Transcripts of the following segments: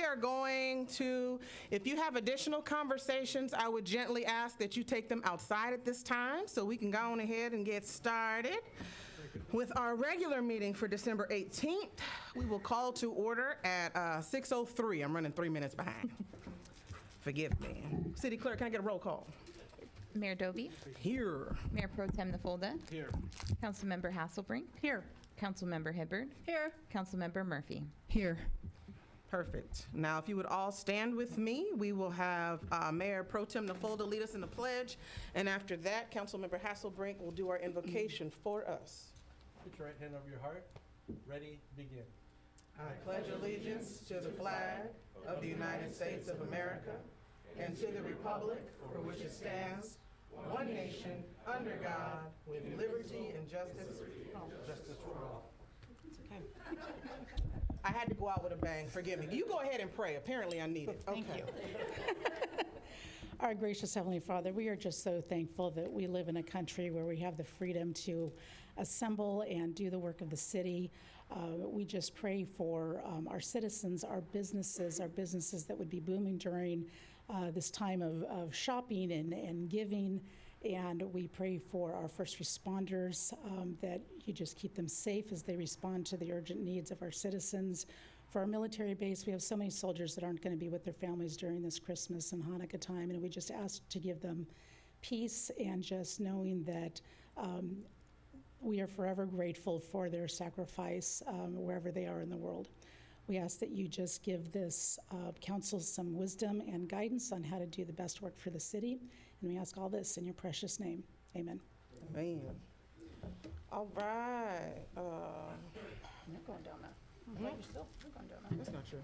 are going to, if you have additional conversations, I would gently ask that you take them outside at this time so we can go on ahead and get started with our regular meeting for December 18th. We will call to order at 6:03. I'm running 3 minutes behind. Forgive me. City Clerk, can I get a roll call? Mayor Doby, Here. Mayor Pro Tem Nafolda, Here. Councilmember Hasselbrink, Here. Councilmember Hibbard, Here. Councilmember Murphy. Here. Perfect. Now, if you would all stand with me, we will have Mayor Pro Tem Nafolda lead us in the pledge, and after that, Councilmember Hasselbrink will do our invocation for us. Put your right hand over your heart. Ready, begin. I pledge allegiance to the flag of the United States of America and to the republic for which it stands, one nation, under God, with liberty and justice. Justice for all. I had to go out with a bang. Forgive me. You go ahead and pray. Apparently, I need it. Thank Okay. you. Our gracious Heavenly Father, we are just so thankful that we live in a country where we have the freedom to assemble and do the work of the city. We just pray for our citizens, our businesses that would be booming during this time of shopping and giving. And we pray for our first responders, that you just keep them safe as they respond to the urgent needs of our citizens. For our military base, we have so many soldiers that aren't going to be with their families during this Christmas and Hanukkah time, and we just ask to give them peace and just knowing that we are forever grateful for their sacrifice wherever they are in the world. We ask that you just give this council some wisdom and guidance on how to do the best work for the city, and we ask all this in your precious name. Amen. Man. All right. You're going down now. You're going down now. That's not true.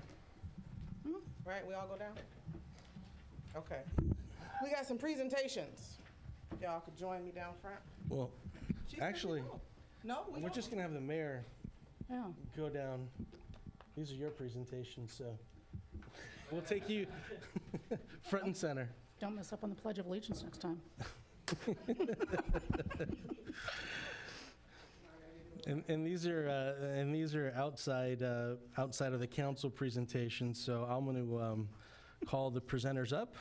Right, we all go down? Okay. We got some presentations. Y'all could join me down front. Well, She said actually, no, we we're don't. just going to have the mayor Oh. go down. These are your presentations, so we'll take you front and center. Don't mess up on the Pledge of Allegiance next time. And these are outside of the council presentations. So I'm going to call the presenters up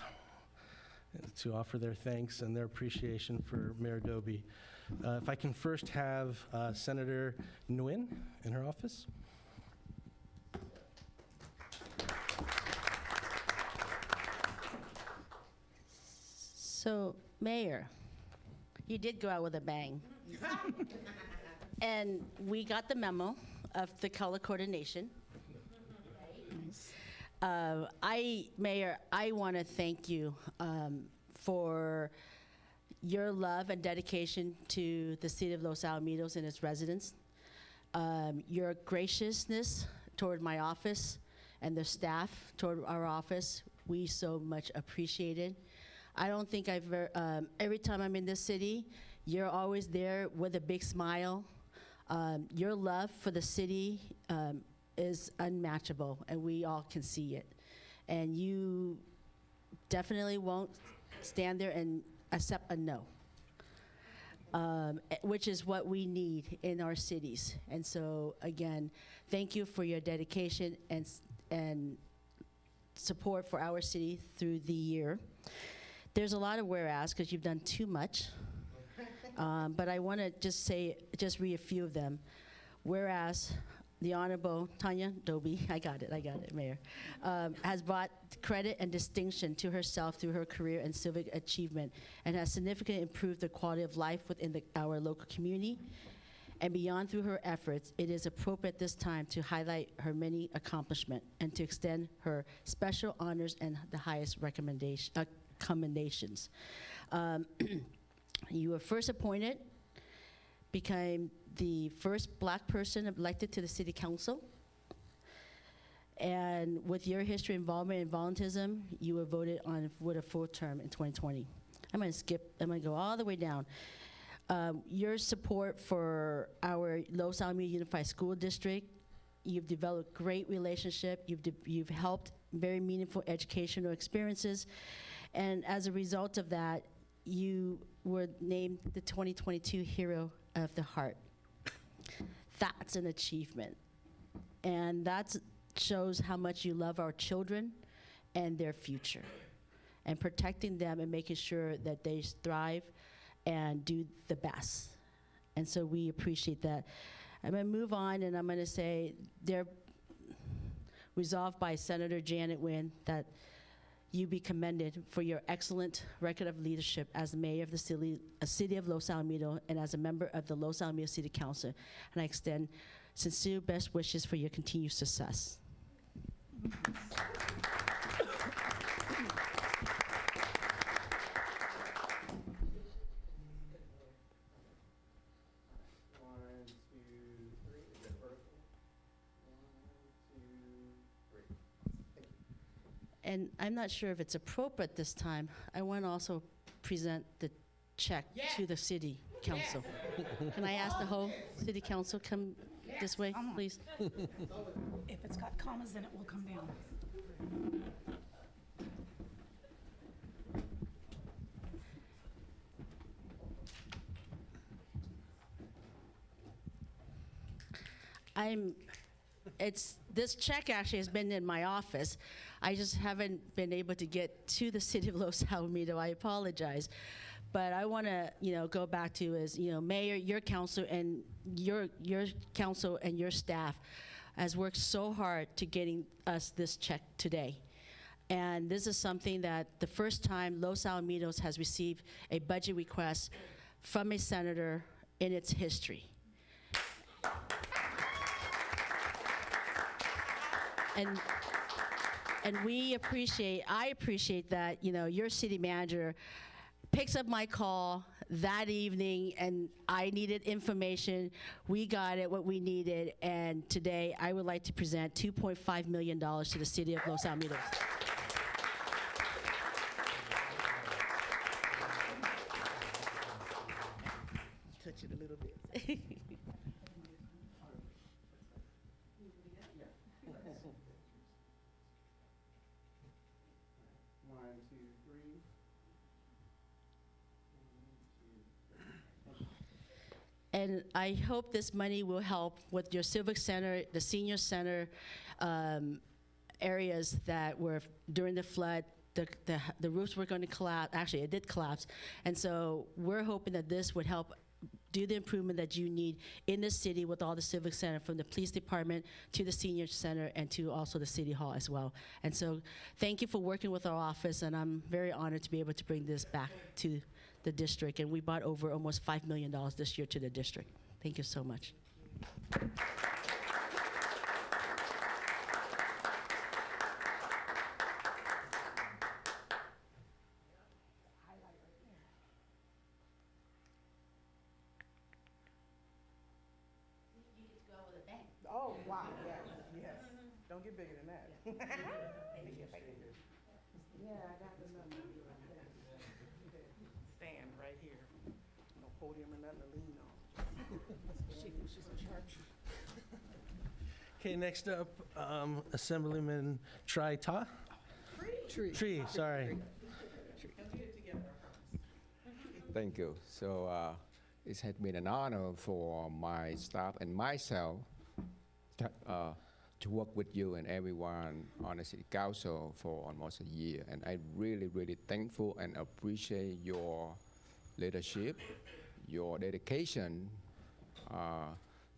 to offer their thanks and their appreciation for Mayor Doby. If I can first have Senator Nguyen in her office. So, Mayor, you did go out with a bang. And we got the memo of the color coordination. Mayor, I want to thank you for your love and dedication to the city of Los Alamitos and its residents. Your graciousness toward my office and the staff toward our office, we so much appreciate it. I don't think every time I'm in this city, you're always there with a big smile. Your love for the city is unmatchable, and we all can see it. And you definitely won't stand there and accept a no, which is what we need in our cities. And so, again, thank you for your dedication and support for our city through the year. There's a lot of whereas, because you've done too much. But I want to just read a few of them. Whereas the Honorable Tanya Doby, I got it, Mayor, has brought credit and distinction to herself through her career and civic achievement, and has significantly improved the quality of life within our local community. And beyond through her efforts, it is appropriate this time to highlight her many accomplishments and to extend her special honors and the highest commendations. You were first appointed, became the first Black person elected to the city council. And with your history, involvement, and volunteerism, you were voted on with a full term in 2020. I'm going to go all the way down. Your support for our Los Alamitos Unified School District, you've developed great relationship, you've helped very meaningful educational experiences, and as a result of that, you were named the 2022 Hero of the Heart. That's an achievement. And that's shows how much you love our children and their future, and protecting them and making sure that they thrive and do the best. And so we appreciate that. I'm going to move on, and I'm going to say they're resolved by Senator Janet Nguyen that you be commended for your excellent record of leadership as the mayor of the city of Los Alamitos and as a member of the Los Alamitos City Council. And I extend sincere best wishes for your continued success. And I'm not sure if it's appropriate this time. I want to also present the check to the city council. Can I ask the whole city council come this way, please? If it's got commas, then it will come down. This check actually has been in my office. I just haven't been able to get to the city of Los Alamitos. I apologize. But I want to, go back to is, Mayor, your council and your council and your staff has worked so hard to getting us this check today. And this is something that the first time Los Alamitos has received a budget request from a senator in its history. And I appreciate that, your city manager picks up my call that evening, and I needed information. We got it, what we needed, and today I would like to present $2.5 million to the city of Los Alamitos. Touch it a little bit. And I hope this money will help with your Civic Center, the Senior Center areas that were during the flood. The roofs were going to collapse. Actually, it did collapse. And so we're hoping that this would help do the improvement that you need in the city with all the Civic Center, from the police department to the Senior Center and to also the City Hall as well. And so thank you for working with our office, and I'm very honored to be able to bring this back to the district. And we brought over almost $5 million this year to the district. Thank you so much. Oh, wow, yes, yes. Don't get bigger than that. Yeah, I got the number. Stand right here. No podium or nothing to lean on. She's in charge. Okay, next up, Assemblyman Tri Ta. Tree, sorry. Thank you. So it has been an honor for my staff and myself to work with you and everyone on the City Council for almost a year. And I'm really, really thankful and appreciate your leadership, your dedication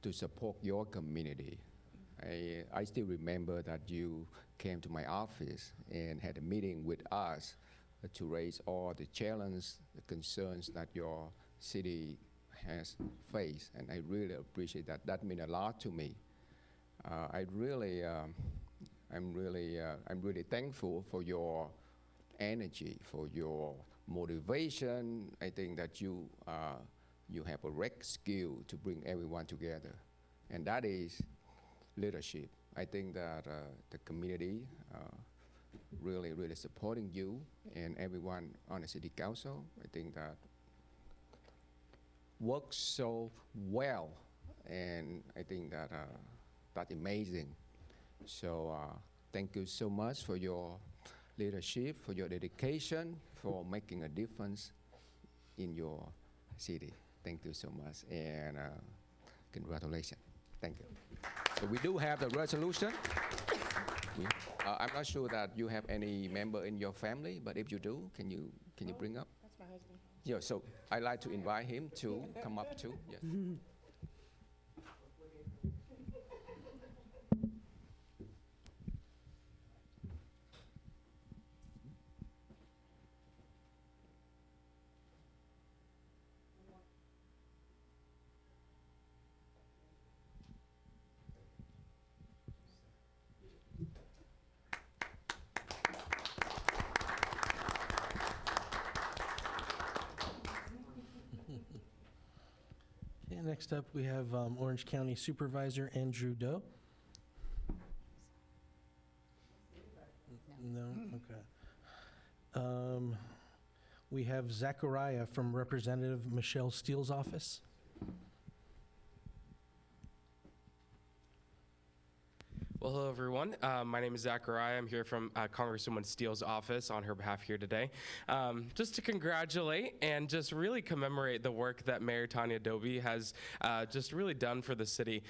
to support your community. I still remember that you came to my office and had a meeting with us to raise all the challenges, the concerns that your city has faced, and I really appreciate that. That means a lot to me. I'm really thankful for your energy, for your motivation. I think that you have a rare skill to bring everyone together, and that is leadership. I think that the community really supporting you and everyone on the City Council. I think that works so well, and I think that that's amazing. So thank you so much for your leadership, for your dedication, for making a difference in your city. Thank you so much, and congratulations. Thank you. So we do have the resolution. We, I'm not sure that you have any member in your family, but if you do, can you bring up? That's my husband. Yeah, so I'd like to invite him to come up too. Yes. Okay, next up, we have Orange County Supervisor Andrew Doe. No, okay. We have Zachariah from Representative Michelle Steele's office. Well, hello, everyone. My name is Zachariah. I'm here from Congresswoman Steele's office on her behalf here today. Just to congratulate and just really commemorate the work that Mayor Tanya Doby has just really done for the city.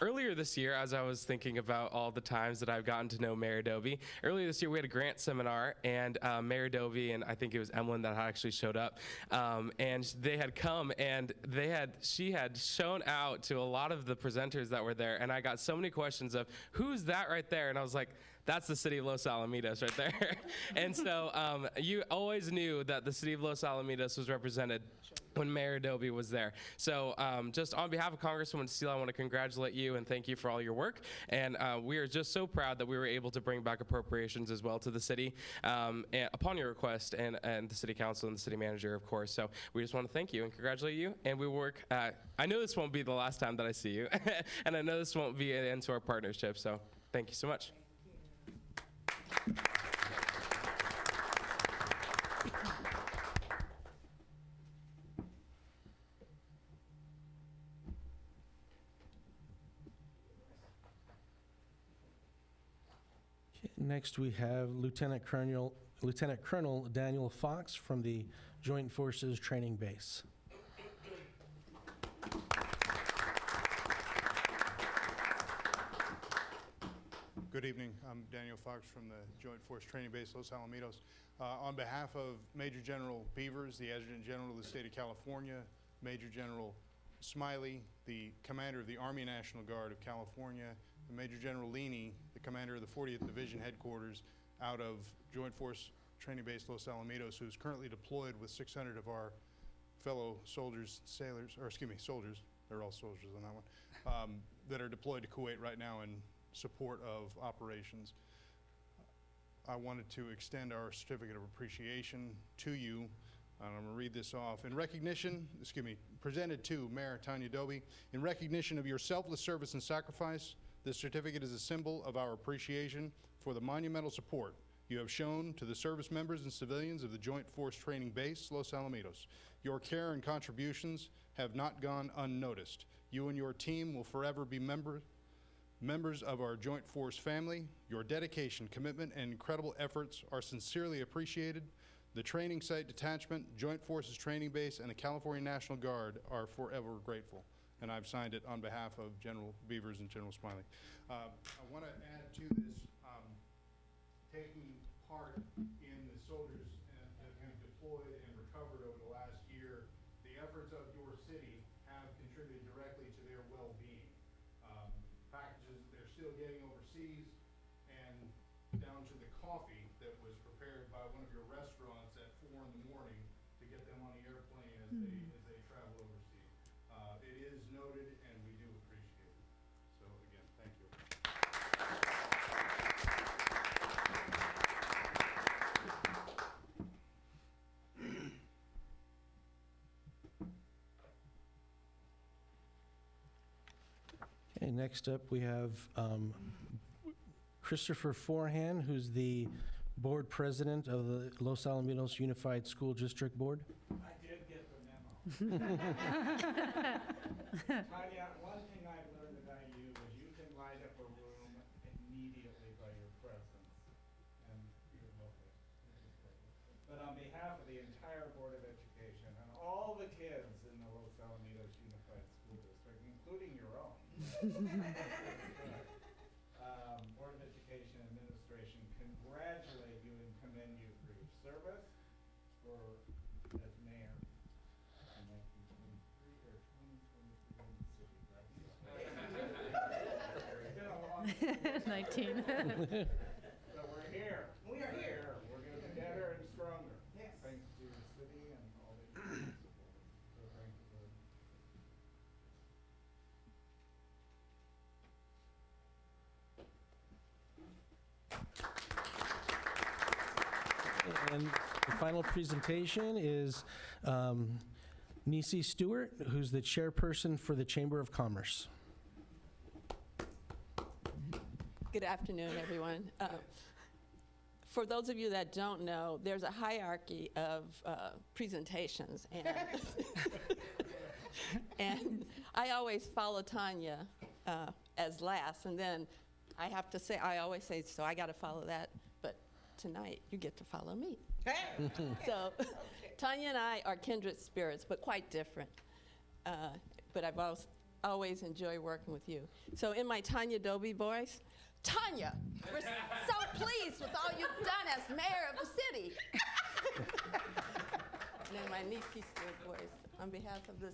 Earlier this year, as I was thinking about all the times that I've gotten to know Mayor Doby, earlier this year we had a grant seminar, and Mayor Doby and I think it was Emlyn that had actually showed up, and they had come and she had shown out to a lot of the presenters that were there, and I got so many questions of, who's that right there? And I was like, that's the city of Los Alamitos right there. And so you always knew that the city of Los Alamitos was represented when Mayor Doby was there. So just on behalf of Congresswoman Steele, I want to congratulate you and thank you for all your work. And we are just so proud that we were able to bring back appropriations as well to the city and upon your request, and the city council and the city manager, of course. So we just want to thank you and congratulate you. And we work, I know this won't be the last time that I see you, and I know this won't be an end to our partnership. So thank you so much. Okay, next, we have Lieutenant Colonel Daniel Fox from the Joint Forces Training Base. Good evening. I'm Daniel Fox from the Joint Force Training Base, Los Alamitos. On behalf of Major General Beavers, the Adjutant General of the State of California, Major General Smiley, the Commander of the Army National Guard of California, and Major General Leaney, the Commander of the 40th Division Headquarters out of Joint Force Training Base, Los Alamitos, who's currently deployed with 600 of our fellow soldiers, soldiers, they're all soldiers on that one, that are deployed to Kuwait right now in support of operations. I wanted to extend our certificate of appreciation to you. And I'm gonna read this off. Presented to Mayor Tanya Doby. In recognition of your selfless service and sacrifice, this certificate is a symbol of our appreciation for the monumental support you have shown to the service members and civilians of the Joint Force Training Base, Los Alamitos. Your care and contributions have not gone unnoticed. You and your team will forever be members of our Joint Force family. Your dedication, commitment, and incredible efforts are sincerely appreciated. The Training Site Detachment, Joint Forces Training Base, and the California National Guard are forever grateful. And I've signed it on behalf of General Beavers and General Smiley. I want to add to this, taking part in the soldiers that have deployed and recovered over the last year, the efforts of your city have contributed directly to their well-being. Packages they're still getting overseas, and down to the coffee that was prepared by one of your restaurants at 4 in the morning to get them on the airplane as they travel overseas. It is noted, and we do appreciate it. So again, thank you. Okay, next up, we have Christopher Forehand, who's the board president of the Los Alamitos Unified School District Board. I did get the memo. Tanya, one thing I've learned about you is you can light up a room immediately by your presence, and you're lovely. But on behalf of the entire Board of Education and all the kids in the Los Alamitos Unified School District, including your own, Board of Education congratulate you and commend you for your service as mayor in 1923 or 2023 in the city, right? It's been a long time. 19. But we're here. We are here. We're going to be better and stronger. Yes. Thanks to your city and all that you do. So thank you very much. And the final presentation is Nisi Stewart, who's the chairperson for the Chamber of Commerce. Good afternoon, everyone. For those of you that don't know, there's a hierarchy of presentations, and I always follow Tanya as last, and then I have to say, I always say, so I got to follow that, but tonight you get to follow me. So Tanya and I are kindred spirits, but quite different. But I've always enjoyed working with you. So in my Tanya Doby voice, Tanya, we're so pleased with all you've done as mayor of the city. And in my Nisi Stewart voice, on behalf of this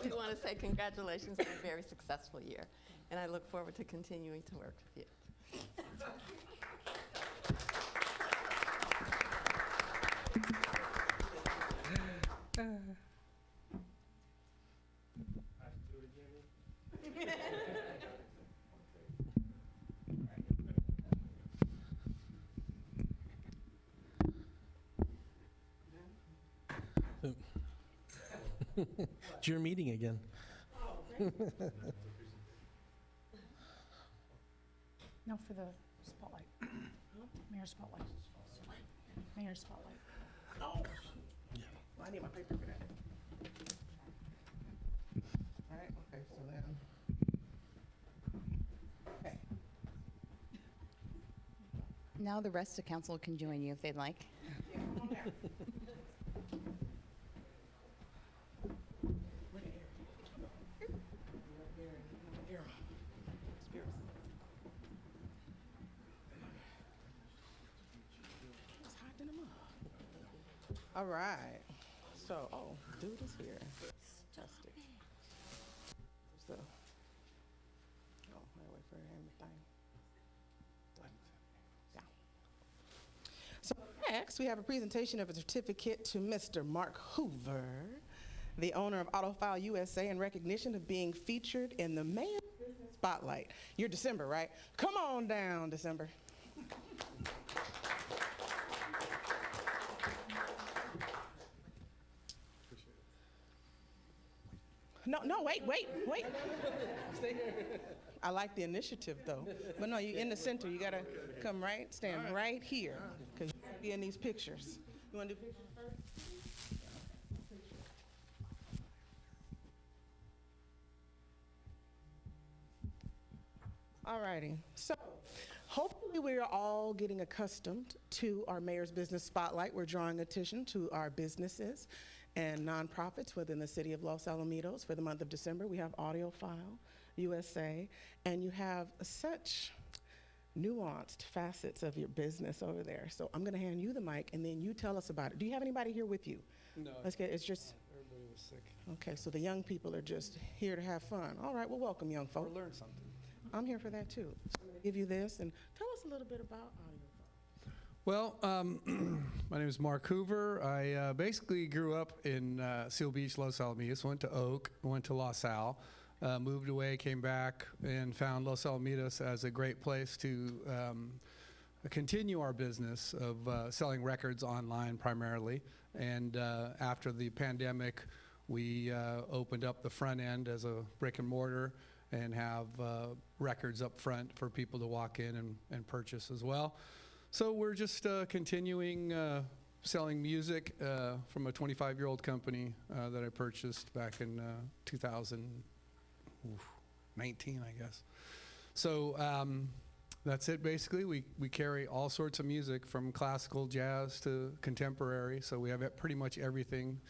we want to say congratulations on a very successful year. And I look forward to continuing to work with you. It's your meeting again. No, for the spotlight. Mayor spotlight. Mayor spotlight. Oh, well, I need my paper for that. All right, okay, so then. Okay. Now the rest of council can join you if they'd like. Yeah, come on down. All right. So, dude is here. Fantastic. So, I wait for everything. Yeah. So next, we have a presentation of a certificate to Mr. Mark Hoover, the owner of AutoFile USA, in recognition of being featured in the Mayor's Business Spotlight. You're December, right? Come on down, December. No, wait. Stay here. I like the initiative, though. But no, you're in the center. You gotta come stand right here, because you'll be in these pictures. You wanna do pictures first? All righty. So hopefully we are all getting accustomed to our Mayor's Business Spotlight. We're drawing attention to our businesses and nonprofits within the city of Los Alamitos. For the month of December, we have AudioFile USA, and you have such nuanced facets of your business over there. So I'm gonna hand you the mic, and then you tell us about it. Do you have anybody here with you? No. It's just, Everybody was sick. okay, so the young people are just here to have fun. All right, well, welcome, young Or folk. learn something. I'm here for that, too. So I'm gonna give you this, and tell us a little bit about AudioFile. Well, my name is Mark Hoover. I basically grew up in Seal Beach, Los Alamitos, went to Oak, went to Los Al, moved away, came back, and found Los Alamitos as a great place to continue our business of selling records online primarily. And after the pandemic, we opened up the front end as a brick and mortar and have records up front for people to walk in and purchase as well. So we're just continuing selling music from a 25-year-old company that I purchased back in 2019, I guess. So that's it, basically. We carry all sorts of music from classical, jazz to contemporary. So we have pretty much everything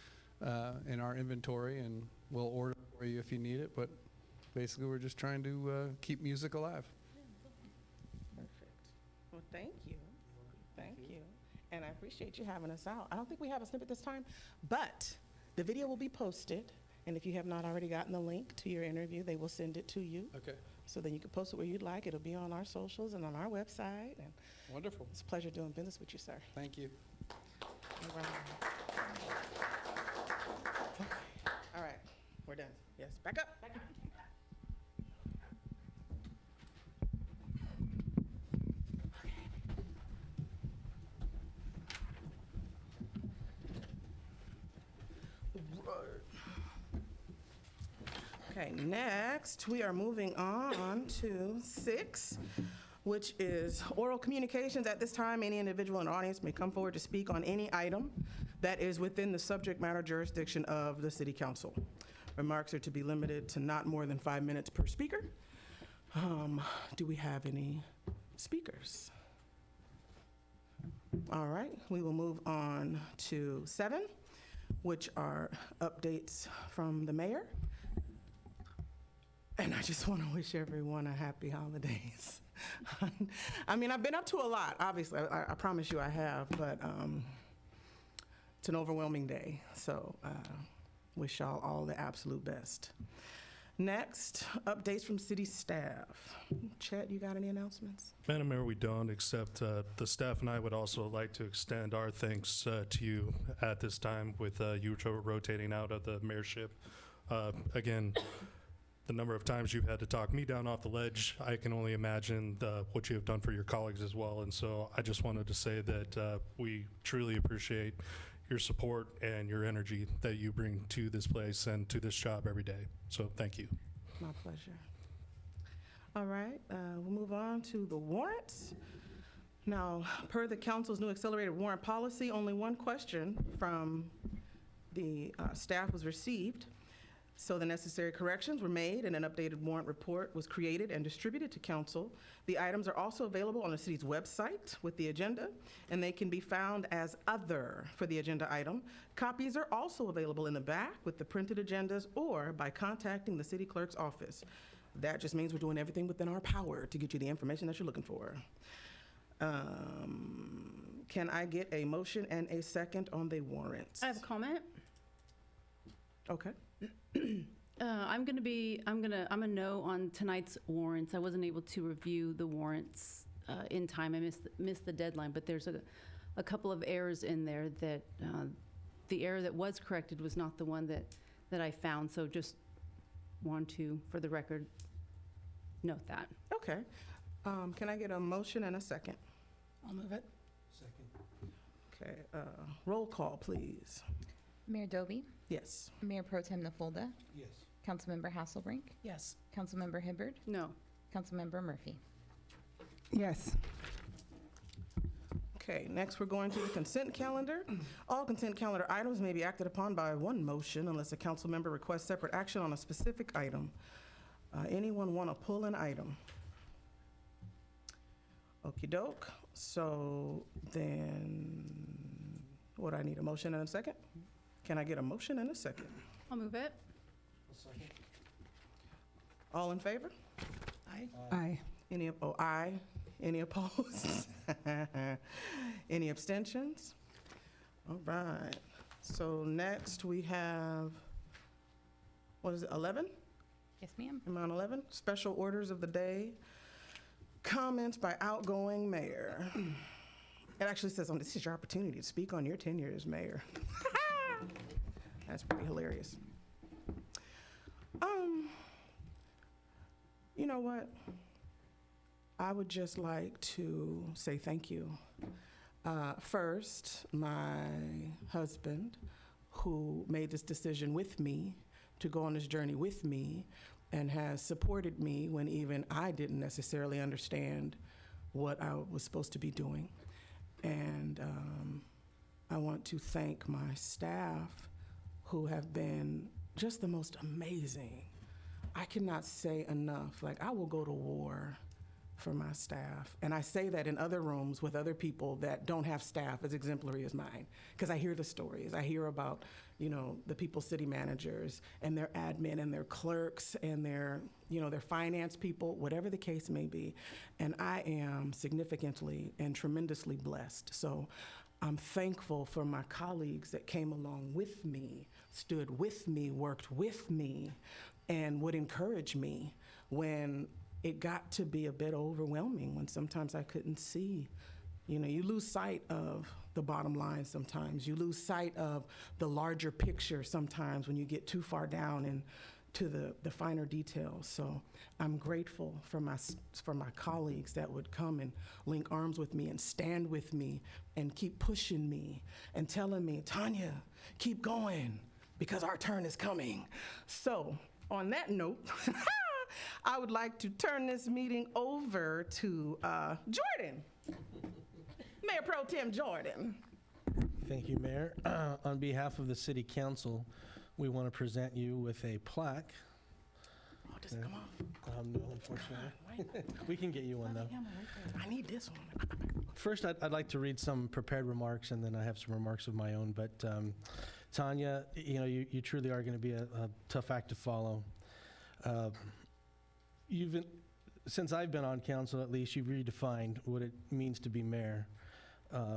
in our inventory, and we'll order for you if you need it. But basically, we're just trying to keep music alive. Thank you. Thank you. And I appreciate you having us out. I don't think we have a snippet this time, but the video will be posted. And if you have not already gotten the link to your interview, they will send it to you. Okay. So then you can post it where you'd like. It'll be on our socials and on our website. And Wonderful. it's a pleasure doing business with you, sir. Thank you. All right. Okay. All right. We're done. Yes. Back up. Back up. Okay, next, we are moving on to 6, which is oral communications. At this time, any individual in the audience may come forward to speak on any item that is within the subject matter jurisdiction of the City Council. Remarks are to be limited to not more than 5 minutes per speaker. Do we have any speakers? All right, we will move on to 7, which are updates from the mayor. And I just want to wish everyone a happy holidays. I mean, I've been up to a lot, obviously. I promise you I have, but it's an overwhelming day. So wish y'all all the absolute best. Next, updates from city staff. Chet, you got any announcements? Madam Mayor, we don't, except the staff and I would also like to extend our thanks to you at this time with you rotating out of the mayorship. Again, the number of times you've had to talk me down off the ledge, I can only imagine what you have done for your colleagues as well. And so I just wanted to say that we truly appreciate your support and your energy that you bring to this place and to this job every day. So thank you. My pleasure. All right, we'll move on to the warrants. Now, per the council's new accelerated warrant policy, only one question from the staff was received. So the necessary corrections were made and an updated warrant report was created and distributed to council. The items are also available on the city's website with the agenda, and they can be found as other for the agenda item. Copies are also available in the back with the printed agendas or by contacting the city clerk's office. That just means we're doing everything within our power to get you the information that you're looking for. Can I get a motion and a second on the warrants? I have a comment. Okay. I'm a no on tonight's warrants. I wasn't able to review the warrants in time. I missed the deadline, but there's a couple of errors in there that the error that was corrected was not the one that I found. So just want to, for the record, note that. Okay. Can I get a motion and a second? I'll move it. Okay. Roll call, please. Mayor Doby, Yes. Mayor Pro Tem Nafolda, Yes. Councilmember Hasselbrink, Yes. Councilmember Hibbard, No. Councilmember Murphy. Yes. Okay, next we're going to the consent calendar. All consent calendar items may be acted upon by one motion unless a council member requests separate action on a specific item. Anyone want to pull an item? Okey doke. So then, what, I need a motion and a second? Can I get a motion and a second? I'll move it. All in favor? Aye. Aye. Aye. Any opposed? Any abstentions? All right. So next we have, what is it, 11? Yes, ma'am. Am I on 11? Special orders of the day. Comments by outgoing mayor. It actually says, this is your opportunity to speak on your tenure as mayor. That's pretty hilarious. You know what? I would just like to say thank you. First, my husband, who made this decision with me to go on this journey with me and has supported me when even I didn't necessarily understand what I was supposed to be doing. And I want to thank my staff who have been just the most amazing. I cannot say enough. Like, I will go to war for my staff. And I say that in other rooms with other people that don't have staff as exemplary as mine, because I hear the stories. I hear about, the people city managers and their admin and their clerks and their finance people, whatever the case may be. And I am significantly and tremendously blessed. So I'm thankful for my colleagues that came along with me, stood with me, worked with me, and would encourage me when it got to be a bit overwhelming, when sometimes I couldn't see. You lose sight of the bottom line sometimes. You lose sight of the larger picture sometimes when you get too far down into the finer details. So I'm grateful for my colleagues that would come and link arms with me and stand with me and keep pushing me and telling me, Tanya, keep going because our turn is coming. So on that note, I would like to turn this meeting over to Jordan, Mayor Pro Tem Jordan. Thank you, Mayor. On behalf of the City Council, we want to present you with a plaque. Oh, does it come off? No, unfortunately. We can get you one, though. I need this one. First, I'd like to read some prepared remarks, and then I have some remarks of my own. But Tanya, you truly are going to be a tough act to follow. Since I've been on council, at least, you've redefined what it means to be mayor.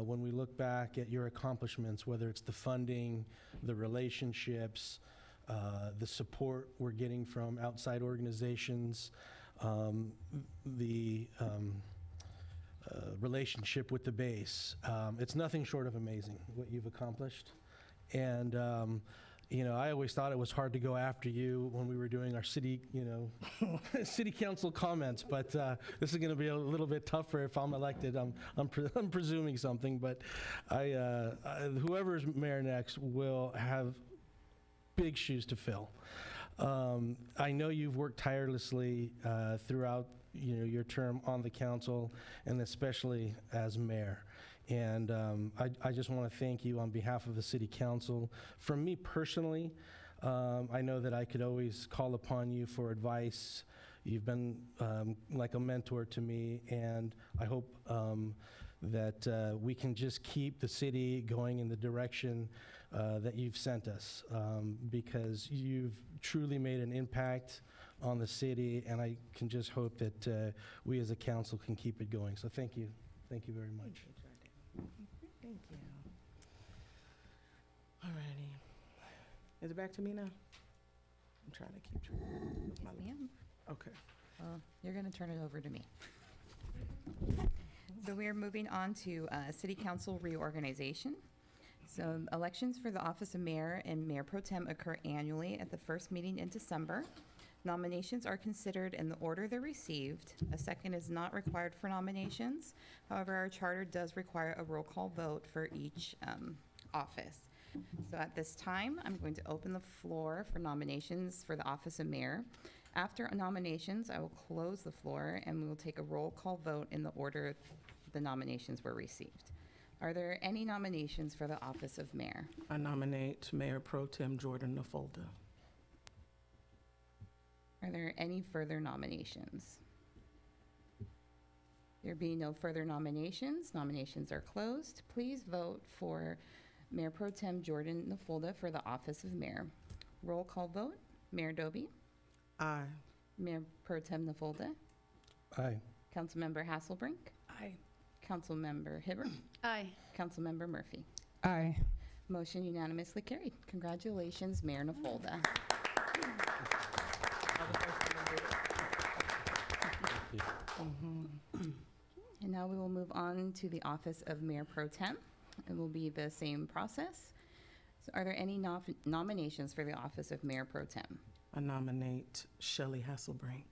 When we look back at your accomplishments, whether it's the funding, the relationships, the support we're getting from outside organizations, the relationship with the base, it's nothing short of amazing what you've accomplished. And I always thought it was hard to go after you when we were doing our city, city council comments, but this is going to be a little bit tougher if I'm elected. I'm presuming something, but whoever's mayor next will have big shoes to fill. I know you've worked tirelessly throughout your term on the council, and especially as mayor. And I just want to thank you on behalf of the City Council. For me personally, I know that I could always call upon you for advice. You've been like a mentor to me, and I hope that we can just keep the city going in the direction that you've sent us, because you've truly made an impact on the city, and I can just hope that we as a council can keep it going. So thank you. Thank you very much. Thank you. All righty. Is it back to me now? I'm trying to keep track of my Ma'am. Okay. Well, you're going to turn it over to me. So we are moving on to City Council reorganization. So elections for the office of mayor and mayor pro tem occur annually at the first meeting in December. Nominations are considered in the order they're received. A second is not required for nominations. However, our charter does require a roll call vote for each office. So at this time, I'm going to open the floor for nominations for the office of mayor. After nominations, I will close the floor and we will take a roll call vote in the order the nominations were received. Are there any nominations for the office of mayor? I nominate Mayor Pro Tem Jordan Nafolda. Are there any further nominations? There being no further nominations, nominations are closed. Please vote for Mayor Pro Tem Jordan Nafolda for the office of mayor. Roll call vote. Mayor Doby? Aye. Mayor Pro Tem Nafolda? Aye. Councilmember Hasselbrink? Aye. Councilmember Hibbert? Aye. Councilmember Murphy? Aye. Motion unanimously carried. Congratulations, Mayor Nafolda. And now we will move on to the office of Mayor Pro Tem. It will be the same process. So are there any nominations for the office of Mayor Pro Tem? I nominate Shelley Hasselbrink.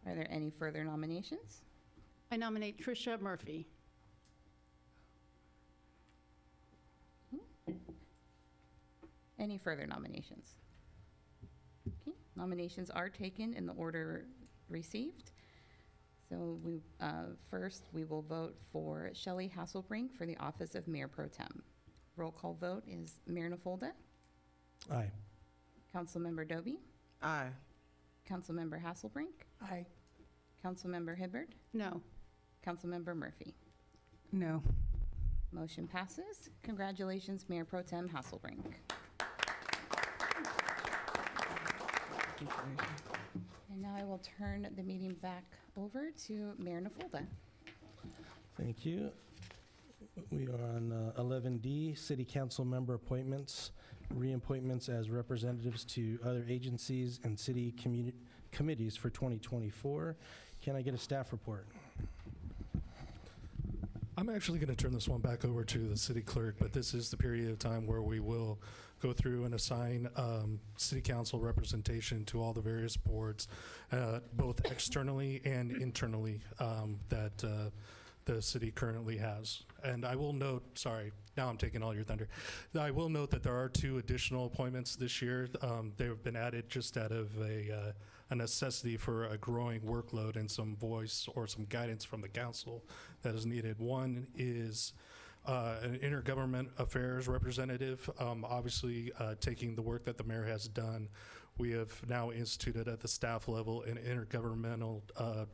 Are there any further nominations? I nominate Tricia Murphy. Any further nominations? Okay, nominations are taken in the order received. So first, we will vote for Shelley Hasselbrink for the office of Mayor Pro Tem. Roll call vote is Mayor Nafolda, Aye. Councilmember Doby, Aye. Councilmember Hasselbrink, Aye. Councilmember Hibbard? No. Councilmember Murphy? No. Motion passes. Congratulations, Mayor Pro Tem Hasselbrink. And now I will turn the meeting back over to Mayor Nafolda. Thank you. We are on 11D, City Council member appointments, reappointments as representatives to other agencies and city committees for 2024. Can I get a staff report? I'm actually going to turn this one back over to the city clerk, but this is the period of time where we will go through and assign city council representation to all the various boards, both externally and internally, that the city currently has. And I will note, sorry, now I'm taking all your thunder. I will note that there are 2 additional appointments this year. They have been added just out of a necessity for a growing workload and some voice or some guidance from the council that is needed. One is an intergovernment affairs representative, obviously taking the work that the mayor has done. We have now instituted at the staff level an intergovernmental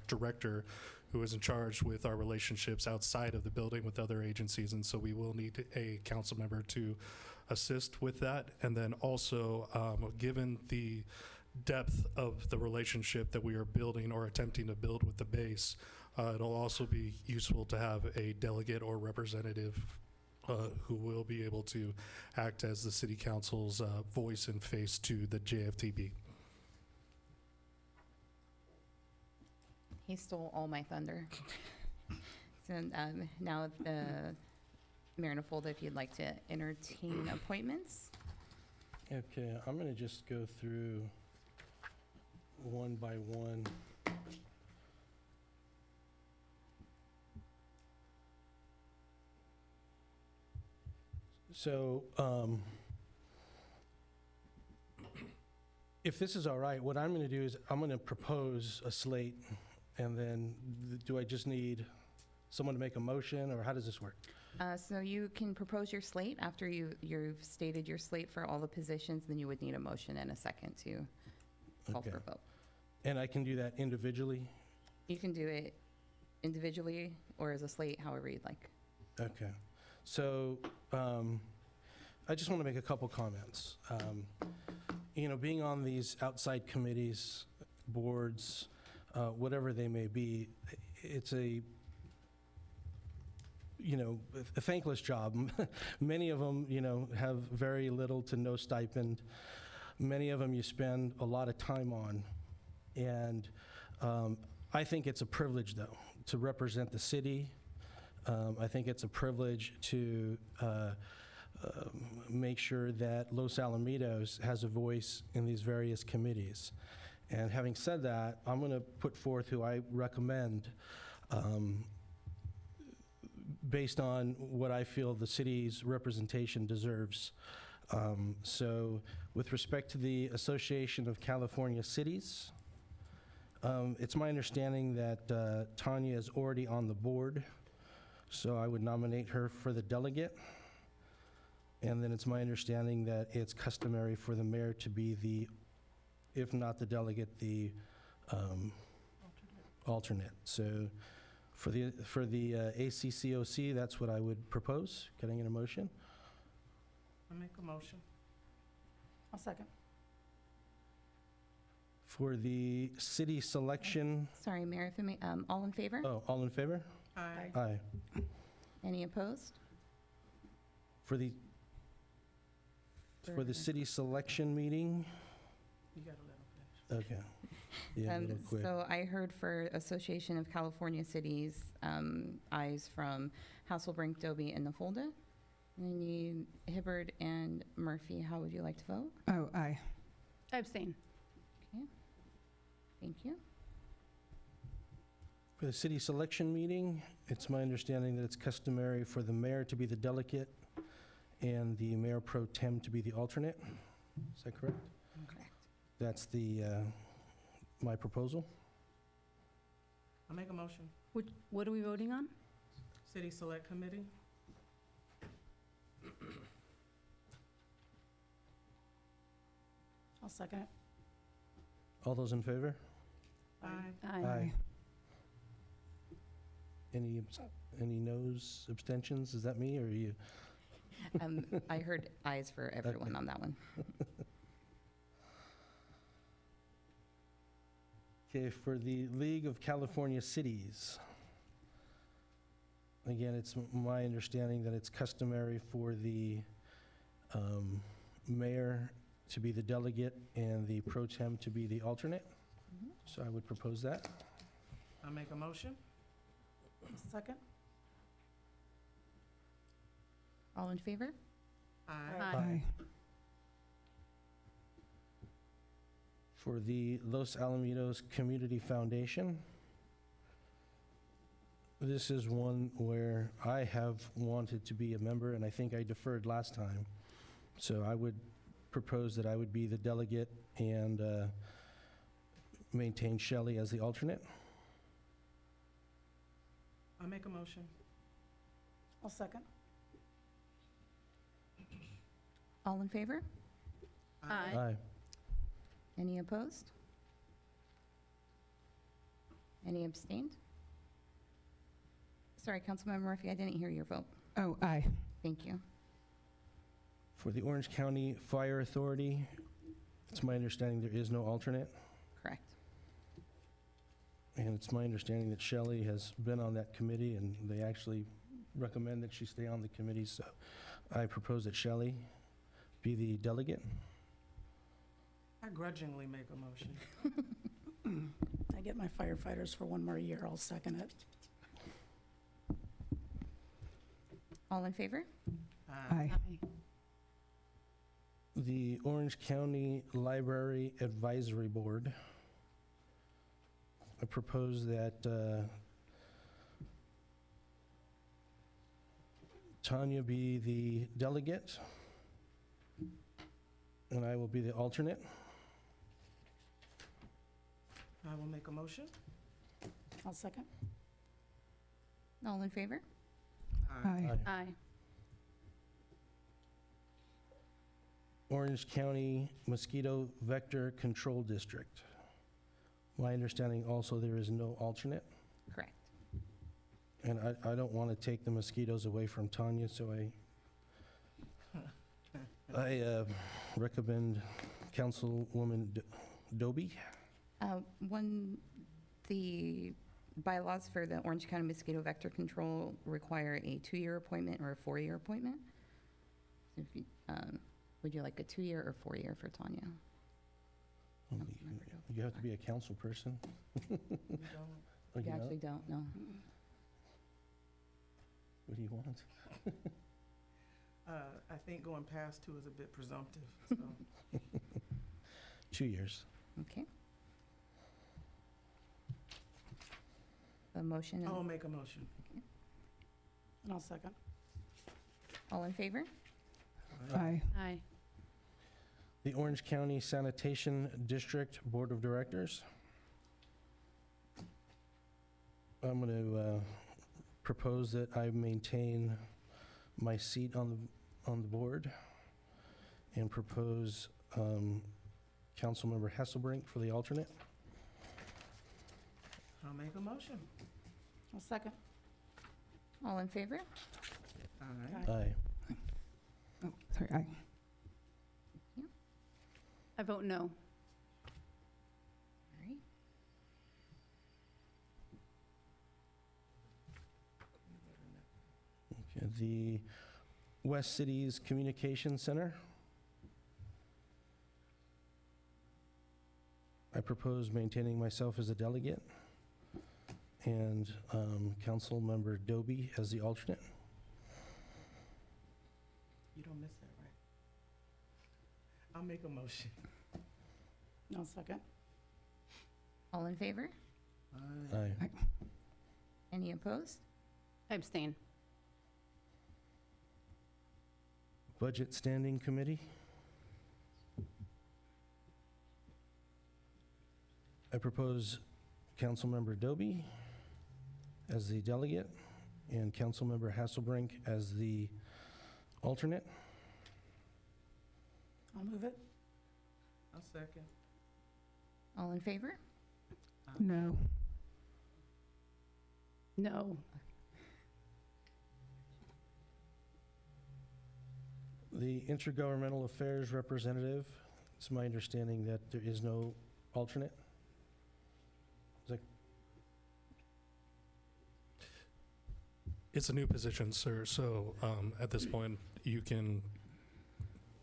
director who is in charge with our relationships outside of the building with other agencies, and so we will need a council member to assist with that. And then also, given the depth of the relationship that we are building or attempting to build with the base, it'll also be useful to have a delegate or representative who will be able to act as the city council's voice and face to the JFTB. He stole all my thunder. So now, Mayor Nafolda, if you'd like to entertain appointments. Okay, I'm going to just go through one by one. So, if this is all right, what I'm going to do is I'm going to propose a slate, and then do I just need someone to make a motion, or how does this work? So you can propose your slate after you've stated your slate for all the positions, then you would need a motion and a second to call for a vote. And I can do that individually? You can do it individually or as a slate, however you'd like. Okay. So I just want to make a couple comments. Being on these outside committees, boards, whatever they may be, it's a thankless job. Many of them, have very little to no stipend. Many of them you spend a lot of time on. And I think it's a privilege, though, to represent the city. I think it's a privilege to make sure that Los Alamitos has a voice in these various committees. And having said that, I'm going to put forth who I recommend based on what I feel the city's representation deserves. So with respect to the Association of California Cities, it's my understanding that Tanya is already on the board, so I would nominate her for the delegate. And then it's my understanding that it's customary for the mayor to be the, if not the delegate, the alternate. So for the ACCOC, that's what I would propose. Can I get a motion? I make a motion. I'll second. For the city selection, Sorry, Mayor, if I may, all in favor? all in favor? Aye. Aye. Any opposed? For the city selection meeting, You gotta let them finish. okay. Yeah, a little quick. So I heard for Association of California Cities, ayes from Hasselbrink, Doby, and Nafolda. And I need Hibbard and Murphy. How would you like to vote? Oh, aye. I abstain. Okay. Thank you. For the city selection meeting, it's my understanding that it's customary for the mayor to be the delegate and the mayor pro tem to be the alternate. Is that correct? Correct. That's my proposal. I make a motion. What are we voting on? City Select Committee. I'll second it. All those in favor? Aye. Aye. Any noes, abstentions? Is that me or you? I heard ayes for everyone on that one. Okay, for the League of California Cities. Again, it's my understanding that it's customary for the mayor to be the delegate and the pro tem to be the alternate. So I would propose that. I'll make a motion. Second? All in favor? Aye. For the Los Alamitos Community Foundation, this is one where I have wanted to be a member, and I think I deferred last time. So I would propose that I would be the delegate and maintain Shelley as the alternate. I'll make a motion. I'll second. All in favor? Aye. Any opposed? Any abstained? Sorry, Councilmember Murphy, I didn't hear your vote. Oh, aye. Thank you. For the Orange County Fire Authority, it's my understanding there is no alternate, Correct. and it's my understanding that Shelley has been on that committee, and they actually recommend that she stay on the committee, so I propose that Shelley be the delegate. I grudgingly make a motion. I get my firefighters for one more year, I'll second it. All in favor? Aye. The Orange County Library Advisory Board, I propose that Tanya be the delegate, and I will be the alternate. I will make a motion. I'll second. All in favor? Aye. Aye. Orange County Mosquito Vector Control District. My understanding also there is no alternate, Correct. and I don't want to take the mosquitoes away from Tanya, so I recommend Councilwoman Doby. The bylaws for the Orange County Mosquito Vector Control require a 2-year appointment or a 4-year appointment. So if you, would you like a 2-year or 4-year for Tanya? Councilmember Doby. You have to be a council person. You don't? Oh, You don't? actually don't, no. What do you want? I think going past 2 is a bit presumptive, so. 2 years. Okay. A motion, I will and make a motion. And I'll second. all in favor? Aye. Aye. The Orange County Sanitation District Board of Directors. I'm going to propose that I maintain my seat on the board and propose Councilmember Hesselbrink for the alternate. I'll make a motion. I'll second. All in favor? Aye. Aye. Oh, sorry, aye. I vote no. All right. Okay, the West Cities Communication Center. I propose maintaining myself as a delegate and Councilmember Doby as the alternate. You don't miss that, right? I'll make a motion. I'll second. All in favor? Aye. Any opposed? I abstain. Budget Standing Committee. I propose Councilmember Doby as the delegate and Councilmember Hasselbrink as the alternate. I'll move it. I'll second. All in favor? No. No. The Intergovernmental Affairs Representative, it's my understanding that there is no alternate. Is that It's a new position, sir, so at this point, you can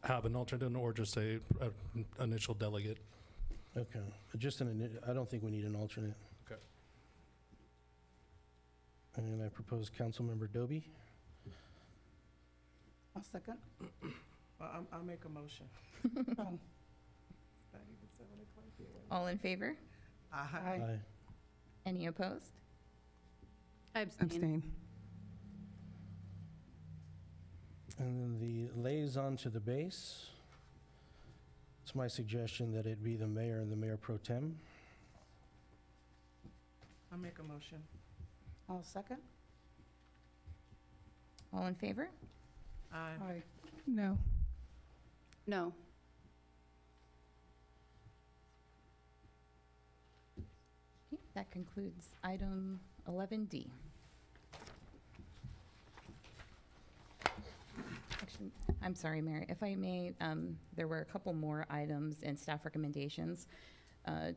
have an alternate or just a initial delegate. okay? I don't think we need an alternate. Okay. And I propose Councilmember Doby. I'll second. I'll make a motion. All in favor? Aye. Aye. Any opposed? I Abstain. And then the liaison to the base. It's my suggestion that it be the mayor and the mayor pro tem. I'll make a motion. I'll second. All in favor? Aye. No. No. Okay, that concludes item 11D. Actually, I'm sorry, Mayor, if I may, there were a couple more items and staff recommendations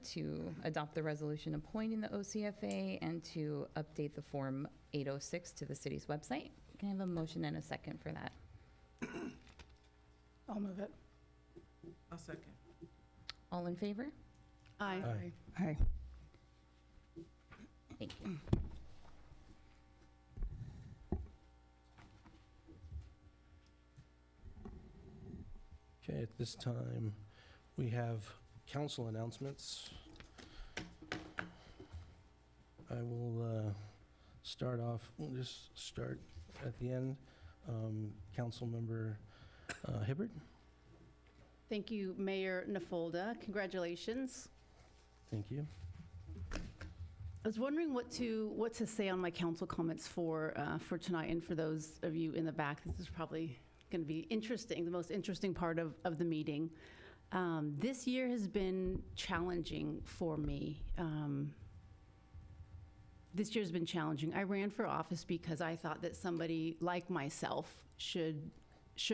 to adopt the resolution appointing the OCFA and to update the Form 806 to the city's website. Can I have a motion and a second for that? I'll move it. I'll second. All in favor? Aye. Aye. Thank you. Okay, at this time, we have council announcements. I will start off, we'll just start at the end. Councilmember Hibbert? Thank you, Mayor Nafolda. Congratulations. Thank you. I was wondering what to say on my council comments for tonight, and for those of you in the back, this is probably going to be interesting, the most interesting part of the meeting. This year has been challenging for me. This year's been challenging. I ran for office because I thought that somebody like myself should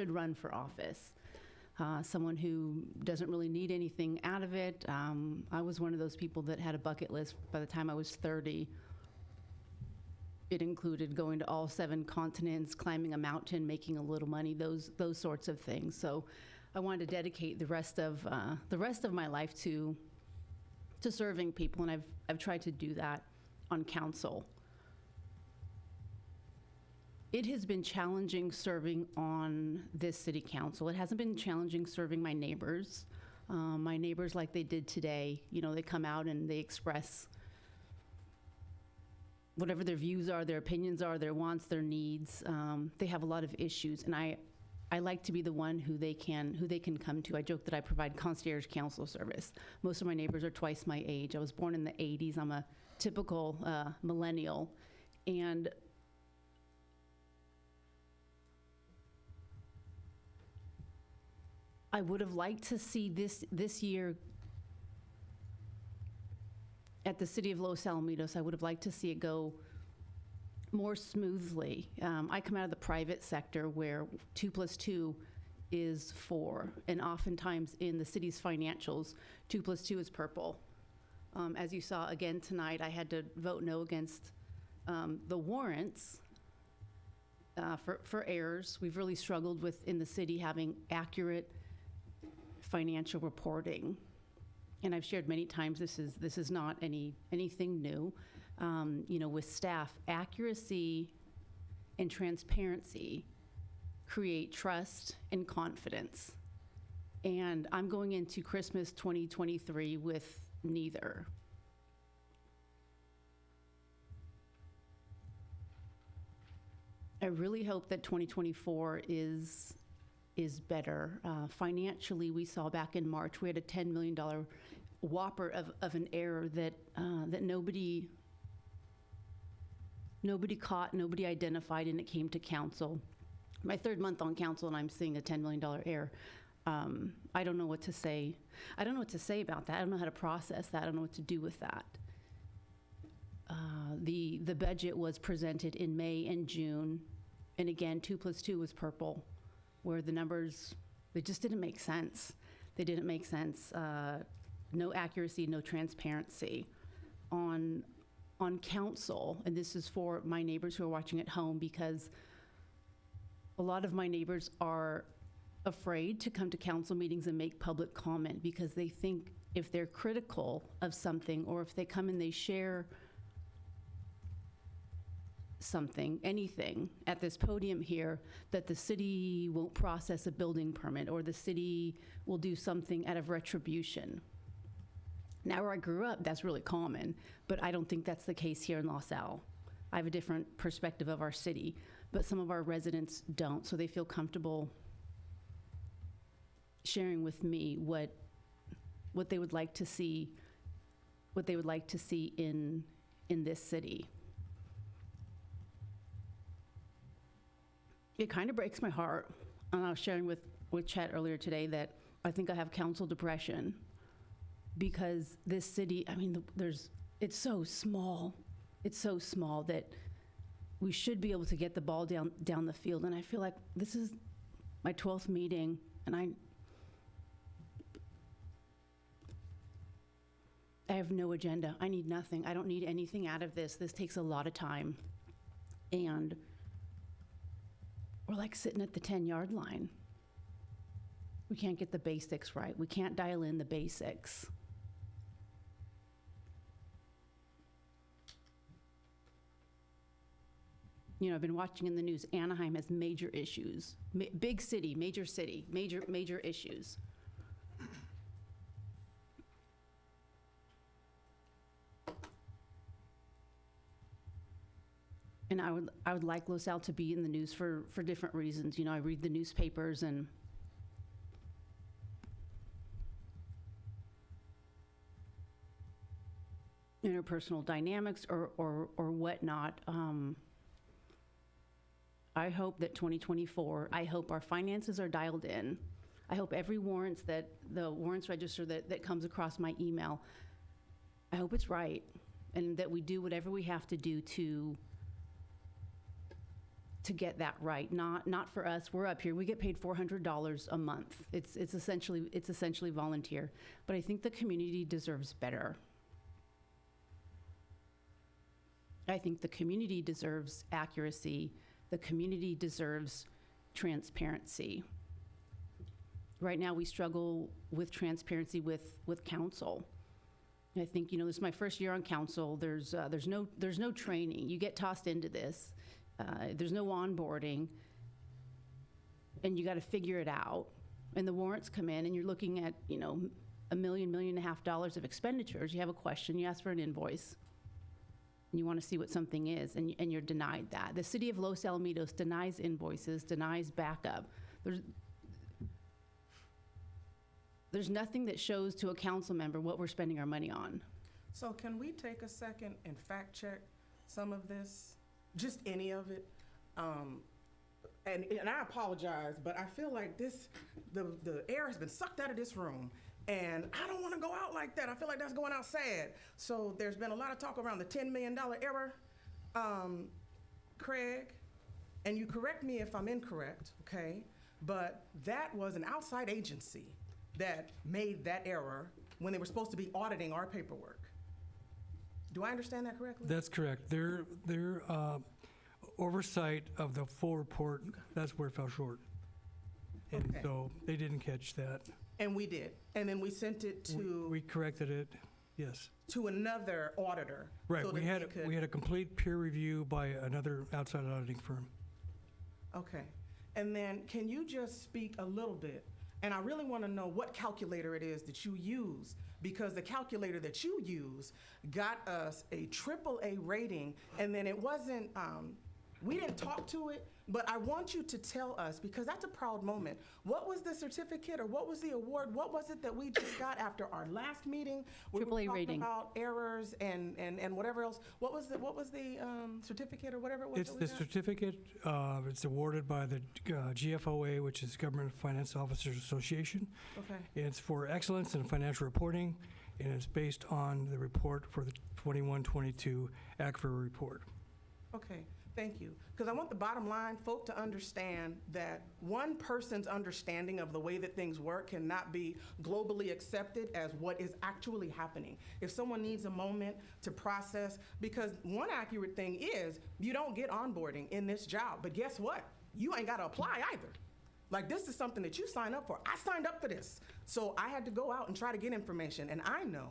run for office. Someone who doesn't really need anything out of it. I was one of those people that had a bucket list by the time I was 30. It included going to all 7 continents, climbing a mountain, making a little money, those sorts of things. So I wanted to dedicate the rest of my life to serving people, and I've tried to do that on council. It has been challenging serving on this city council. It hasn't been challenging serving my neighbors. My neighbors, like they did today, they come out and they express whatever their views are, their opinions are, their wants, their needs. They have a lot of issues, and I like to be the one who they can come to. I joke that I provide concierge council service. Most of my neighbors are twice my age. I was born in the 80s. I'm a typical millennial, and I would have liked to see this year at the City of Los Alamitos. I would have liked to see it go more smoothly. I come out of the private sector where 2 + 2 is 4, and oftentimes in the city's financials, 2 + 2 is purple. As you saw again tonight, I had to vote no against the warrants for errors. We've really struggled with, in the city, having accurate financial reporting. And I've shared many times, this is not anything new. With staff, accuracy and transparency create trust and confidence. And I'm going into Christmas 2023 with neither. I really hope that 2024 is better. Financially, we saw back in March, we had a $10 million whopper of an error that nobody caught, nobody identified, and it came to council. My 3rd month on council, and I'm seeing a $10 million error. I don't know what to say. I don't know what to say about that. I don't know how to process that. I don't know what to do with that. The the budget was presented in May and June, and again, 2 + 2 was purple, where the numbers, they just didn't make sense. They didn't make sense. No accuracy, no transparency. On council, and this is for my neighbors who are watching at home, because a lot of my neighbors are afraid to come to council meetings and make public comment because they think if they're critical of something, or if they come and they share something, anything, at this podium here, that the city won't process a building permit, or the city will do something out of retribution. Now, where I grew up, that's really common, but I don't think that's the case here in LaSalle. I have a different perspective of our city, but some of our residents don't, so they feel comfortable sharing with me what they would like to see, in this city. It kind of breaks my heart. And I was sharing with Chet earlier today that I think I have council depression, because this city, I mean, it's so small. It's so small that we should be able to get the ball down the field. And I feel like this is my 12th meeting, and I have no agenda. I need nothing. I don't need anything out of this. This takes a lot of time. And we're like sitting at the 10-yard line. We can't get the basics right. We can't dial in the basics. You know, I've been watching in the news, Anaheim has major issues. Big city, major issues. And I would like LaSalle to be in the news for different reasons. You know, I read the newspapers and interpersonal dynamics or whatnot. I hope that 2024, I hope our finances are dialed in. I hope every the warrants register that comes across my email, I hope it's right, and that we do whatever we have to do to get that right. Not for us. We're up here. We get paid $400 a month. It's essentially volunteer. But I think the community deserves better. I think the community deserves accuracy. The community deserves transparency. Right now, we struggle with transparency with council. I think, you know, this is my first year on council. There's no training. You get tossed into this. There's no onboarding, and you got to figure it out. And the warrants come in, and you're looking at, you know, $1.5 million of expenditures. You have a question, you ask for an invoice, and you want to see what something is, and you're denied that. The city of Los Alamitos denies invoices, denies backup. There's nothing that shows to a council member what we're spending our money on. So can we take a second and fact check some of this? Just any of it? And I apologize, but I feel like the air has been sucked out of this room. And I don't want to go out like that. I feel like that's going out sad. So there's been a lot of talk around the $10 million error. Craig, and you correct me if I'm incorrect, okay? But that was an outside agency that made that error when they were supposed to be auditing our paperwork. Do I understand that correctly? That's correct. Their oversight of the full report, that's where it fell short. And Okay. so they didn't catch that. And we did. And then we sent it to We corrected it, yes. to another auditor. Right, so we that had, they could- we had a complete peer review by another outside auditing firm. Okay. And then can you just speak a little bit? And I really want to know what calculator it is that you use, because the calculator that you use got us a AAA rating, and then it wasn't, we didn't talk to it, but I want you to tell us, because that's a proud moment. What was the certificate, or what was the award? What was it that we just got after our last meeting? We were AAA talking rating. about errors and whatever else. What was the certificate or whatever it was? It's that the we got? certificate, it's awarded by the GFOA, which is Government Finance Officers Association. Okay. It's for excellence in financial reporting. and it's based on the report for the 21-22 ACFR report. Okay, thank you. Because I want the bottom line folk to understand that one person's understanding of the way that things work cannot be globally accepted as what is actually happening. If someone needs a moment to process, because one accurate thing is you don't get onboarding in this job, but guess what? You ain't got to apply either. Like, this is something that you sign up for. I signed up for this. So I had to go out and try to get information. And I know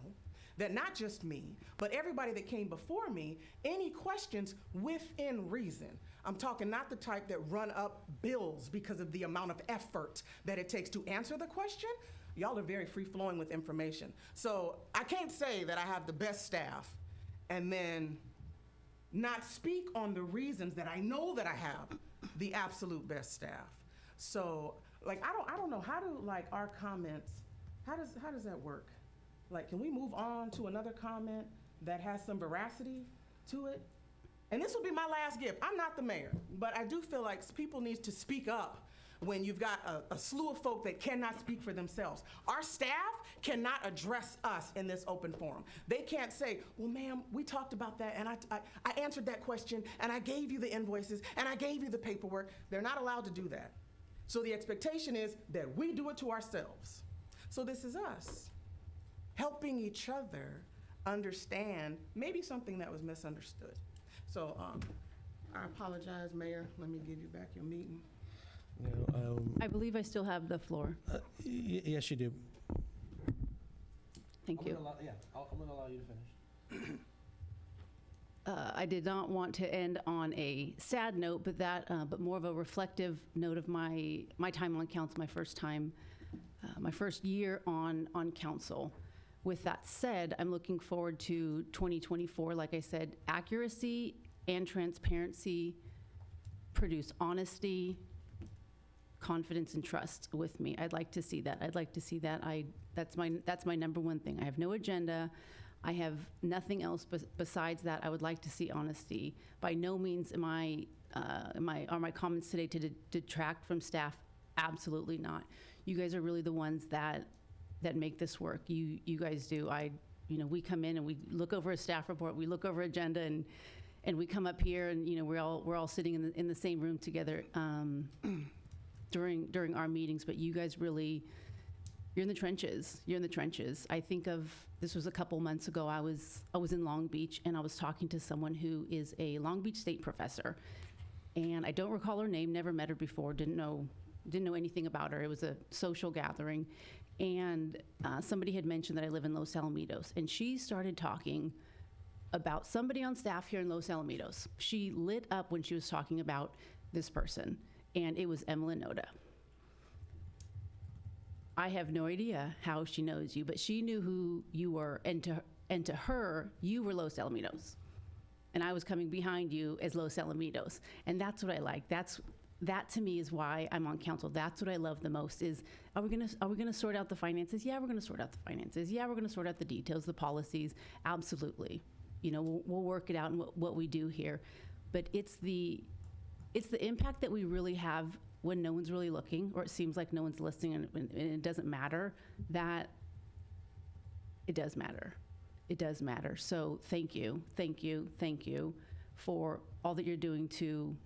that not just me, but everybody that came before me, any questions within reason. I'm talking not the type that run up bills because of the amount of effort that it takes to answer the question. Y'all are very free-flowing with information. So I can't say that I have the best staff and then not speak on the reasons that I know that I have the absolute best staff. So, like, I don't know, how do, like, our comments, how does that work? Like, can we move on to another comment that has some veracity to it? And this will be my last gift. I'm not the mayor, but I do feel like people need to speak up when you've got a slew of folk that cannot speak for themselves. Our staff cannot address us in this open forum. They can't say, well, ma'am, we talked about that, and I answered that question, and I gave you the invoices, and I gave you the paperwork. They're not allowed to do that. So the expectation is that we do it to ourselves. So this is us helping each other understand maybe something that was misunderstood. So I apologize, Mayor. Let me give you back your meeting. No, I believe I still have the floor. Yes, you do. Thank you. I'm going to allow you to finish. I did not want to end on a sad note, but more of a reflective note of my time on council, my first year on council. With that said, I'm looking forward to 2024. Like I said, accuracy and transparency produce honesty, confidence, and trust with me. I'd like to see that. That's my number one thing. I have no agenda. I have nothing else besides that. I would like to see honesty. By no means are my comments today to detract from staff. Absolutely not. You guys are really the ones that make this work. You guys do. We come in and we look over a staff report, we look over agenda, and we come up here and we're all sitting in the same room together during our meetings. But you guys really, you're in the trenches. You're in the trenches. I think of, this was a couple months ago. I was in Long Beach and I was talking to someone who is a Long Beach State professor, and I don't recall her name. Never met her before. Didn't know anything about her. It was a social gathering. And somebody had mentioned that I live in Los Alamitos, and she started talking about somebody on staff here in Los Alamitos. She lit up when she was talking about this person, and it was Emily Noda. I have no idea how she knows you, but she knew who you were, and to her, you were Los Alamitos, and I was coming behind you as Los Alamitos, and that's what I like. That to me is why I'm on council. That's what I love the most is, are we gonna sort out the finances? Yeah, we're gonna sort out the finances. Yeah, we're gonna sort out the details, the policies. Absolutely. We'll work it out in what we do here. But it's the impact that we really have when no one's really looking, or it seems like no one's listening and it doesn't matter, that it does matter. It does matter. So thank you for all that you're doing to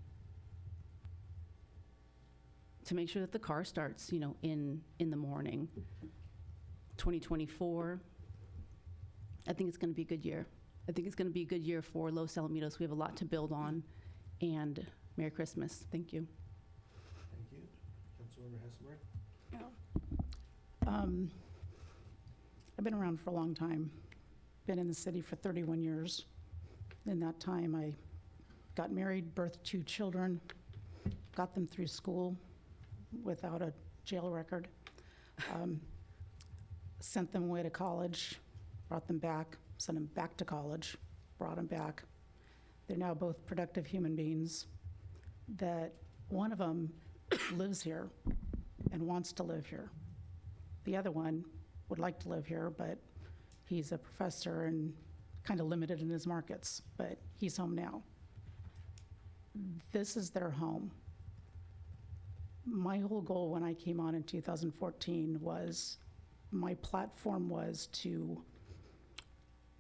make sure that the car starts, in the morning. 2024, I think it's going to be a good year. I think it's going to be a good year for Los Alamitos. We have a lot to build on, and Merry Christmas. Thank you. Thank you. Councilmember Hesselberg? I've been around for a long time. Been in the city for 31 years. In that time, I got married, birthed 2 children, got them through school without a jail record, sent them away to college, brought them back, sent them back to college, brought them back. They're now both productive human beings, that one of them lives here and wants to live here. The other one would like to live here, but he's a professor and kind of limited in his markets, but he's home now. This is their home. My whole goal when I came on in 2014 was, my platform was to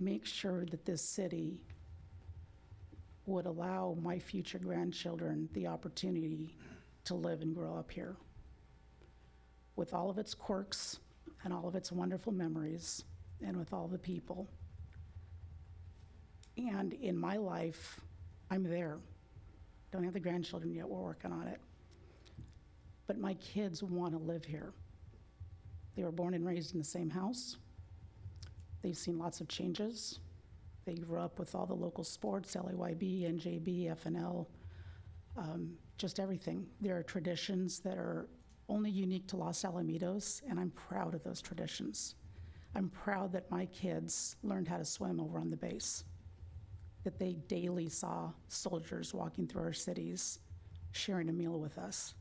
make sure that this city would allow my future grandchildren the opportunity to live and grow up here. With all of its quirks and all of its wonderful memories, and with all the people. And in my life, I'm there. Don't have the grandchildren yet, we're working on it. But my kids want to live here. They were born and raised in the same house. They've seen lots of changes. They grew up with all the local sports, LAYB, NJB, FNL, just everything. There are traditions that are only unique to Los Alamitos, and I'm proud of those traditions. I'm proud that my kids learned how to swim over on the base, that they daily saw soldiers walking through our cities, sharing a meal with us.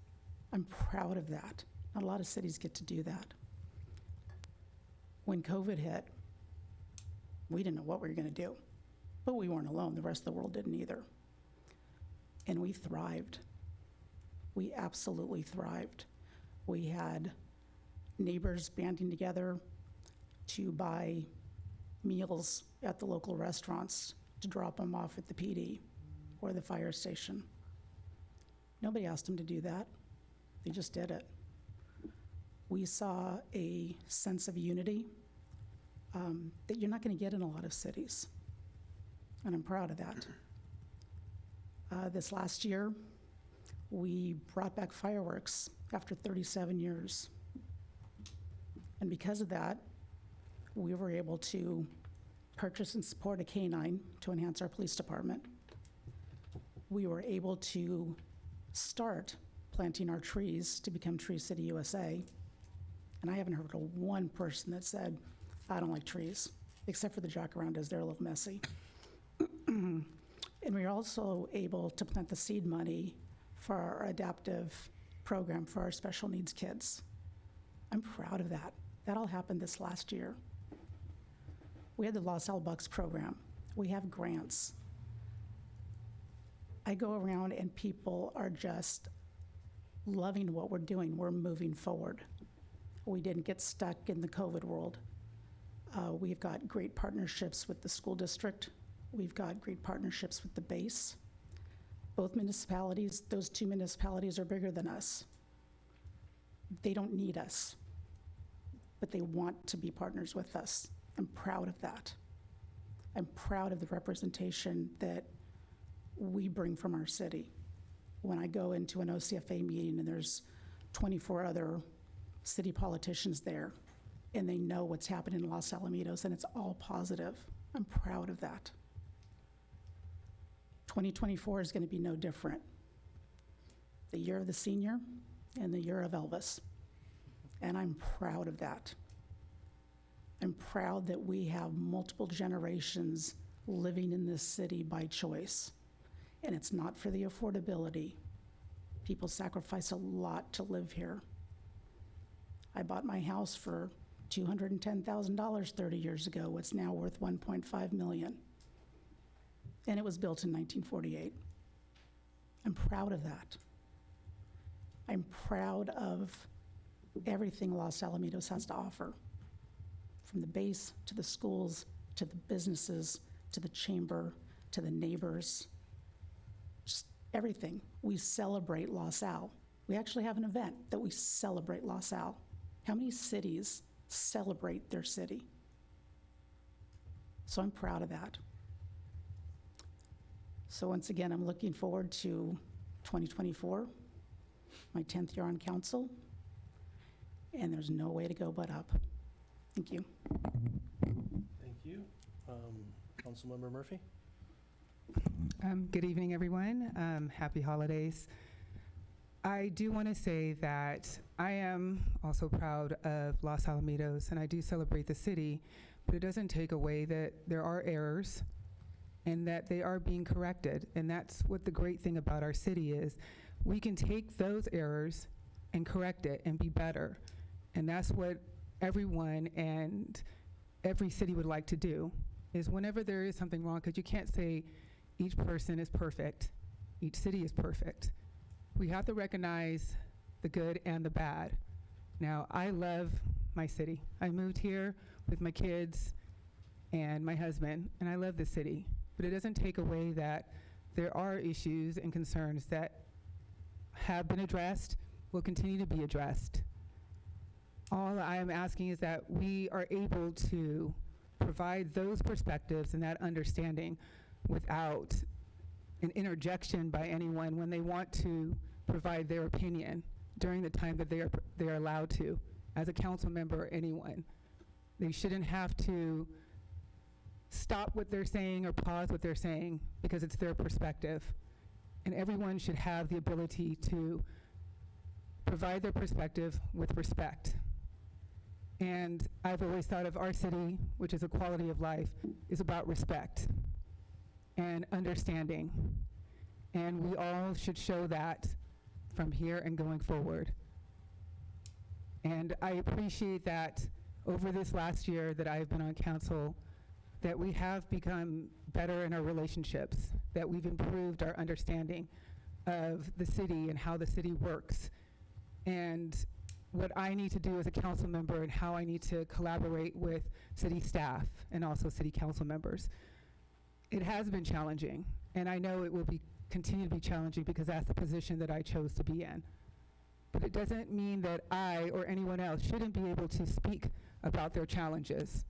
I'm proud of that. Not a lot of cities get to do that. When COVID hit, we didn't know what we were going to do, but we weren't alone. The rest of the world didn't either. And we thrived. We absolutely thrived. We had neighbors banding together to buy meals at the local restaurants to drop them off at the PD or the fire station. Nobody asked them to do that. They just did it. We saw a sense of unity that you're not going to get in a lot of cities, and I'm proud of that. This last year, we brought back fireworks after 37 years. And because of that, we were able to purchase and support a K-9 to enhance our police department. We were able to start planting our trees to become Tree City USA. And I haven't heard of one person that said, I don't like trees, except for the jacarandas, they're a little messy. And we were also able to plant the seed money for our adaptive program for our special needs kids. I'm proud of that. That all happened this last year. We had the Los Al Bucks program. We have grants. I go around and people are just loving what we're doing. We're moving forward. We didn't get stuck in the COVID world. We've got great partnerships with the school district. We've got great partnerships with the base. Both municipalities, those two municipalities are bigger than us. They don't need us, but they want to be partners with us. I'm proud of that. I'm proud of the representation that we bring from our city. When I go into an OCFA meeting and there's 24 other city politicians there, and they know what's happening in Los Alamitos, and it's all positive. I'm proud of that. 2024 is going to be no different. The year of the senior and the year of Elvis. And I'm proud of that. I'm proud that we have multiple generations living in this city by choice. And it's not for the affordability. People sacrifice a lot to live here. I bought my house for $210,000 30 years ago. It's now worth $1.5 million. And it was built in 1948. I'm proud of that. I'm proud of everything Los Alamitos has to offer, from the base to the schools, to the businesses, to the chamber, to the neighbors, just everything. We celebrate Los Al. We actually have an event that we celebrate Los Al. How many cities celebrate their city? So I'm proud of that. So once again, I'm looking forward to 2024, my 10th year on council, and there's no way to go but up. Thank you. Thank you. Councilmember Murphy? Good evening, everyone. Happy holidays. I do want to say that I am also proud of Los Alamitos, and I do celebrate the city, but it doesn't take away that there are errors and that they are being corrected. And that's what the great thing about our city is. We can take those errors and correct it and be better. And that's what everyone and every city would like to do, is whenever there is something wrong, because you can't say each person is perfect, each city is perfect. We have to recognize the good and the bad. Now, I love my city. I moved here with my kids and my husband, and I love the city. But it doesn't take away that there are issues and concerns that have been addressed, will continue to be addressed. All I am asking is that we are able to provide those perspectives and that understanding without an interjection by anyone when they want to provide their opinion during the time that they are allowed to, as a council member or anyone. They shouldn't have to stop what they're saying or pause what they're saying because it's their perspective. And everyone should have the ability to provide their perspective with respect. And I've always thought of our city, which is a quality of life, is about respect and understanding. And we all should show that from here and going forward. And I appreciate that over this last year that I've been on council, that we have become better in our relationships, that we've improved our understanding of the city and how the city works, and what I need to do as a council member and how I need to collaborate with city staff and also city council members. It has been challenging, and I know it will continue to be challenging because that's the position that I chose to be in. But it doesn't mean that I or anyone else shouldn't be able to speak about their challenges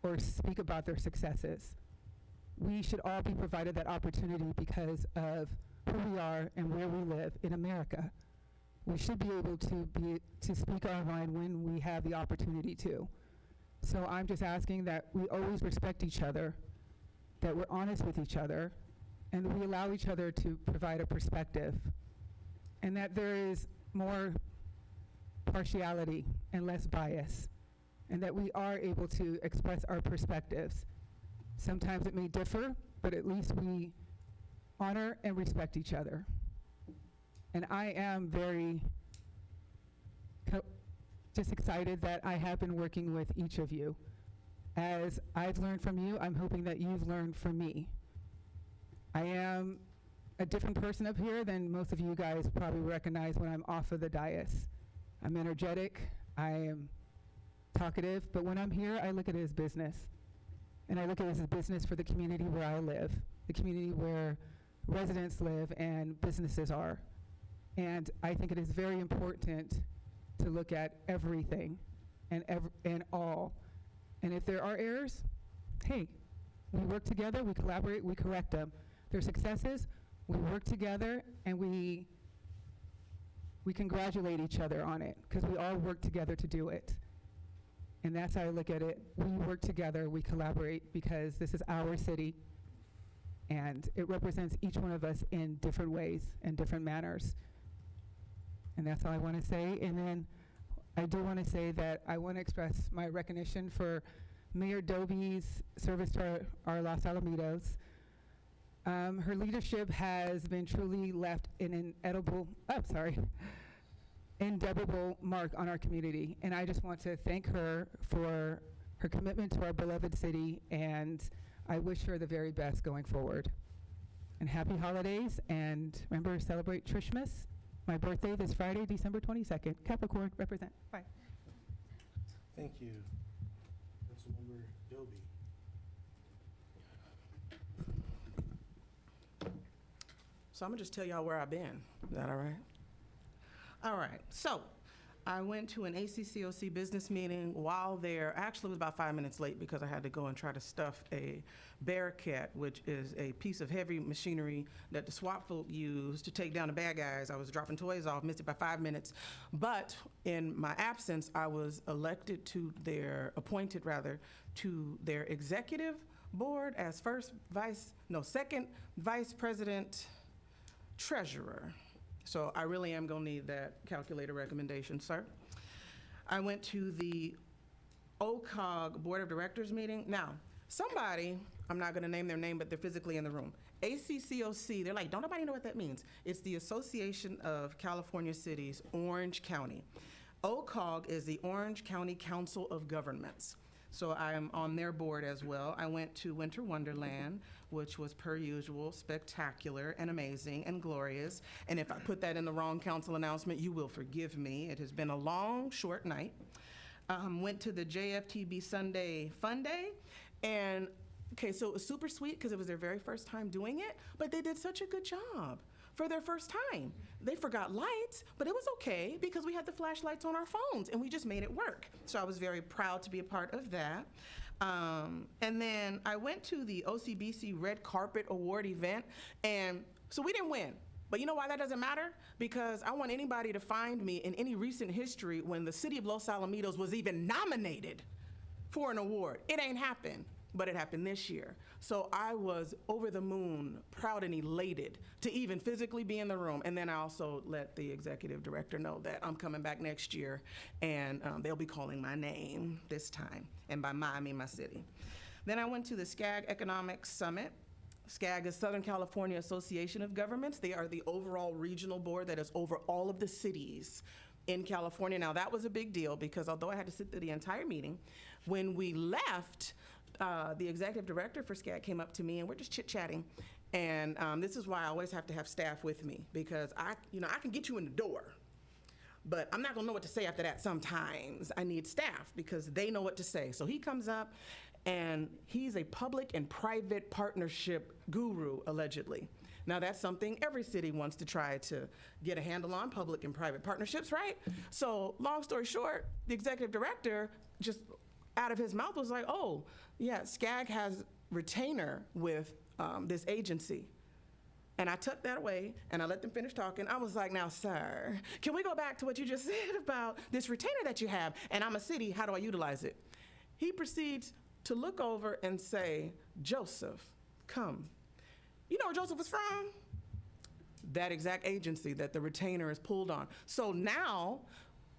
or speak about their successes. We should all be provided that opportunity because of who we are and where we live in America. We should be able to speak our mind when we have the opportunity to. So I'm just asking that we always respect each other, that we're honest with each other, and that we allow each other to provide a perspective, and that there is more partiality and less bias, and that we are able to express our perspectives. Sometimes it may differ, but at least we honor and respect each other. And I am very just excited that I have been working with each of you. As I've learned from you, I'm hoping that you've learned from me. I am a different person up here than most of you guys probably recognize when I'm off of the dais. I'm energetic, I am talkative, but when I'm here, I look at it as business. And I look at it as a business for the community where I live, the community where residents live and businesses are. And I think it is very important to look at everything and all. And if there are errors, hey, we work together, we collaborate, we correct them. Their successes, we work together and we congratulate each other on it because we all work together to do it. And that's how I look at it. We work together, we collaborate because this is our city and it represents each one of us in different ways and different manners. And that's all I want to say. And then I do want to say that I want to express my recognition for Mayor Dobie's service to our Los Alamitos. Her leadership has been truly left an indelible mark on our community. And I just want to thank her for her commitment to our beloved city, and I wish her the very best going forward. And happy holidays, and remember to celebrate Trishmas. My birthday this Friday, December 22nd. Capricorn, represent. Bye. Thank you. Councilmember Dobie. So I'm gonna just tell y'all where I've been. Is that all right? All right, so I went to an ACCOC business meeting while there. Actually, it was about 5 minutes late because I had to go and try to stuff a Bearcat, which is a piece of heavy machinery that the SWAT folk use to take down the bad guys. I was dropping toys off, missed it by 5 minutes. But in my absence, I was appointed to their executive board as second vice president treasurer. So I really am gonna need that calculator recommendation, sir. I went to the OCOG Board of Directors meeting. Now, somebody, I'm not gonna name their name, but they're physically in the room. ACCOC, they're like, don't nobody know what that means. It's the Association of California Cities, Orange County. OCOG is the Orange County Council of Governments. So I am on their board as well. I went to Winter Wonderland, which was per usual, spectacular and amazing and glorious. And if I put that in the wrong council announcement, you will forgive me. It has been a long, short night. Went to the JFTB Sunday Fun Day, And okay, so it was super sweet because it was their very first time doing it, but they did such a good job for their first time. They forgot lights, but it was okay because we had the flashlights on our phones and we just made it work. So I was very proud to be a part of that. And then I went to the OCBC Red Carpet Award event, and so we didn't win. But you know why that doesn't matter? Because I want anybody to find me in any recent history when the city of Los Alamitos was even nominated for an award. It ain't happened, but it happened this year. So I was over the moon, proud and elated to even physically be in the room. And then I also let the executive director know that I'm coming back next year, and they'll be calling my name this time. And by my, I mean my city. Then I went to the SCAG Economic Summit. SCAG is Southern California Association of Governments. They are the overall regional board that is over all of the cities in California. Now, that was a big deal because although I had to sit through the entire meeting, when we left, the executive director for SCAG came up to me and we're just chit-chatting. And this is why I always have to have staff with me, because I can get you in the door, but I'm not gonna know what to say after that. Sometimes I need staff because they know what to say. So he comes up, and he's a public and private partnership guru, allegedly. Now, that's something every city wants to try to get a handle on, public and private partnerships, right? So long story short, the executive director just out of his mouth was like, oh, yeah, SCAG has retainer with this agency. And I took that away, and I let them finish talking. I was like, now, sir, can we go back to what you just said about this retainer that you have? And I'm a city, how do I utilize it? He proceeds to look over and say, Joseph, come. You know where Joseph was from? That exact agency that the retainer is pulled on. So now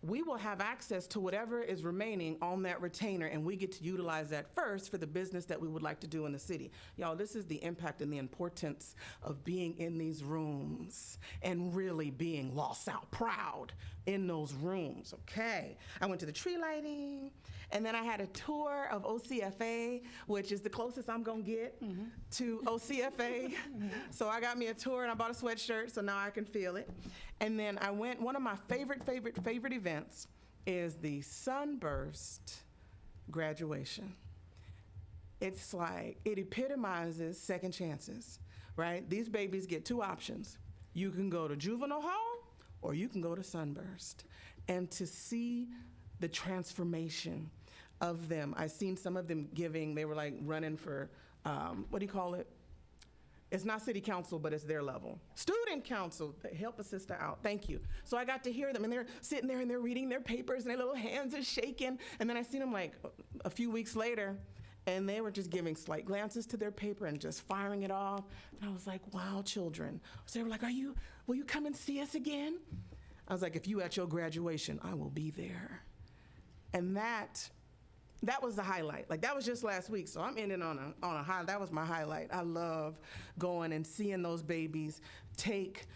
we will have access to whatever is remaining on that retainer, and we get to utilize that first for the business that we would like to do in the city. Y'all, this is the impact and the importance of being in these rooms and really being lost out proud in those rooms, okay? I went to the tree lighting, and then I had a tour of OCFA, which is the closest I'm gonna get to OCFA. So I got me a tour and I bought a sweatshirt, so now I can feel it. And then I went, one of my favorite events is the Sunburst graduation. It's like, it epitomizes second chances, right? These babies get two options. You can go to juvenile hall or you can go to Sunburst. And to see the transformation of them, I've seen some of them giving, they were like running for, what do you call it? It's not city council, but it's their level. Student council, help a sister out, thank you. So I got to hear them, and they're sitting there and they're reading their papers and their little hands are shaking. And then I seen them like a few weeks later, and they were just giving slight glances to their paper and just firing it off. And I was like, wow, children. So they were like, will you come and see us again? I was like, if you at your graduation, I will be there. And that was the highlight. Like, that was just last week, so I'm ending on a high. That was my highlight. I love going and seeing those babies take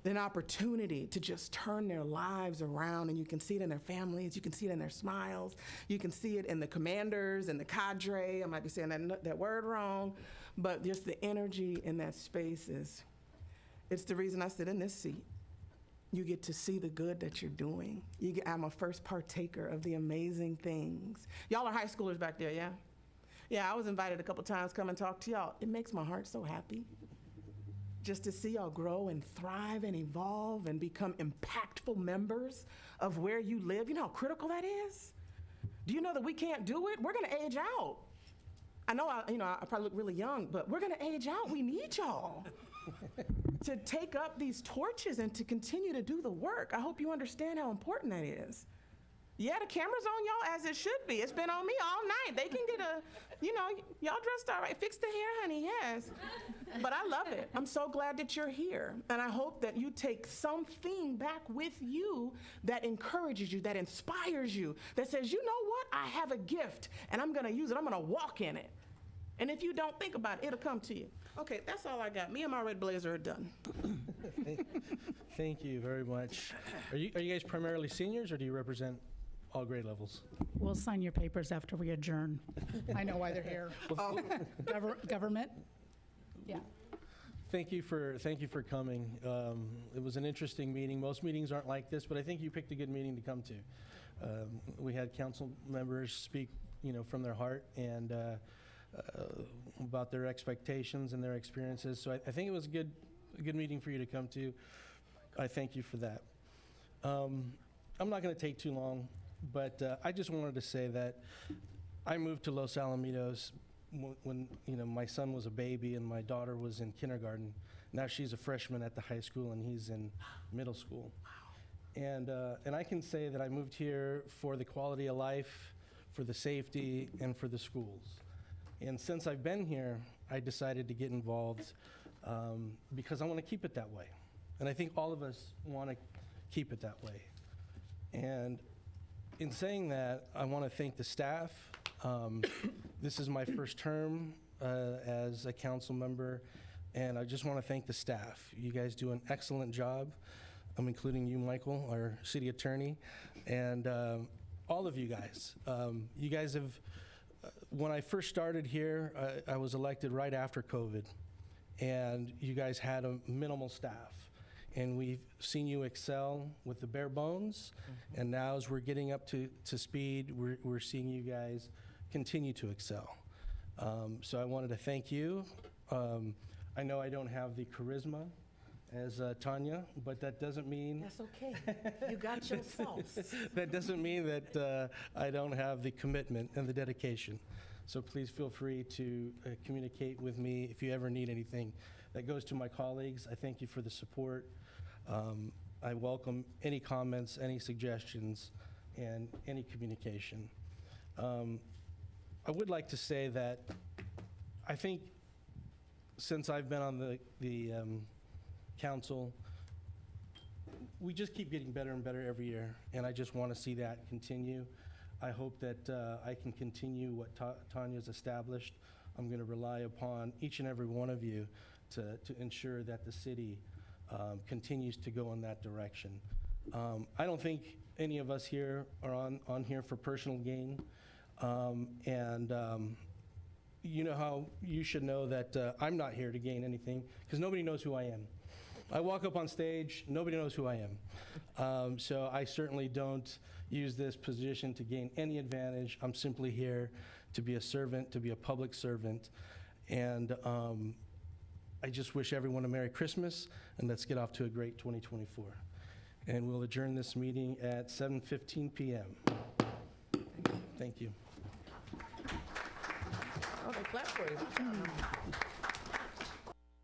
an opportunity to just turn their lives around, and you can see it in their families, you can see it in their smiles, you can see it in the commanders and the cadre. I might be saying that word wrong, but just the energy in that space it's the reason I sit in this seat. You get to see the good that you're doing. I'm a first partaker of the amazing things. Y'all are high schoolers back there, yeah? Yeah, I was invited a couple times to come and talk to y'all. It makes my heart so happy just to see y'all grow and thrive and evolve and become impactful members of where you live. You know how critical that is? Do you know that we can't do it? We're gonna age out. I know I probably look really young, but we're gonna age out. We need y'all to take up these torches and to continue to do the work. I hope you understand how important that is. Yeah, the camera's on y'all as it should be. It's been on me all night. They can get y'all dressed all right. Fix the hair, honey, yes. But I love it. I'm so glad that you're here. And I hope that you take something back with you that encourages you, that inspires you, that says, you know what? I have a gift and I'm gonna use it. I'm gonna walk in it. And if you don't think about it, it'll come to you. Okay, that's all I got. Me and my red blazer are done. Thank you very much. Are you guys primarily seniors, or do you represent all grade levels? We'll sign your papers after we adjourn. I know why they're here. Government? Yeah. Thank you for coming. It was an interesting meeting. Most meetings aren't like this, but I think you picked a good meeting to come to. We had council members speak, from their heart, and about their expectations and their experiences. So I think it was a good meeting for you to come to. I thank you for that. I'm not going to take too long, but I just wanted to say that I moved to Los Alamitos when my son was a baby and my daughter was in kindergarten. Now she's a freshman at the high school and he's in middle school. And I can say that I moved here for the quality of life, for the safety, and for the schools. And since I've been here, I decided to get involved because I want to keep it that way. And I think all of us want to keep it that way. And in saying that, I want to thank the staff. This is my first term as a council member, and I just want to thank the staff. You guys do an excellent job. I'm including you, Michael, our city attorney, and all of you guys. You guys have, when I first started here, I was elected right after COVID, and you guys had a minimal staff. And we've seen you excel with the bare bones, and now as we're getting up to speed, we're seeing you guys continue to excel. So I wanted to thank you. I know I don't have the charisma as Tanya, but that doesn't mean... That's okay. You got your sauce. That doesn't mean that I don't have the commitment and the dedication. So please feel free to communicate with me if you ever need anything. That goes to my colleagues. I thank you for the support. I welcome any comments, any suggestions, and any communication. I would like to say that I think since I've been on the council, we just keep getting better and better every year, and I just want to see that continue. I hope that I can continue what Tanya's established. I'm going to rely upon each and every one of you to ensure that the city continues to go in that direction. I don't think any of us here are on here for personal gain. You know how you should know that I'm not here to gain anything because nobody knows who I am. I walk up on stage, nobody knows who I am. So I certainly don't use this position to gain any advantage. I'm simply here to be a servant, to be a public servant. And I just wish everyone a Merry Christmas, and let's get off to a great 2024. And we'll adjourn this meeting at 7:15 p.m. Thank you. Oh, they clap for you.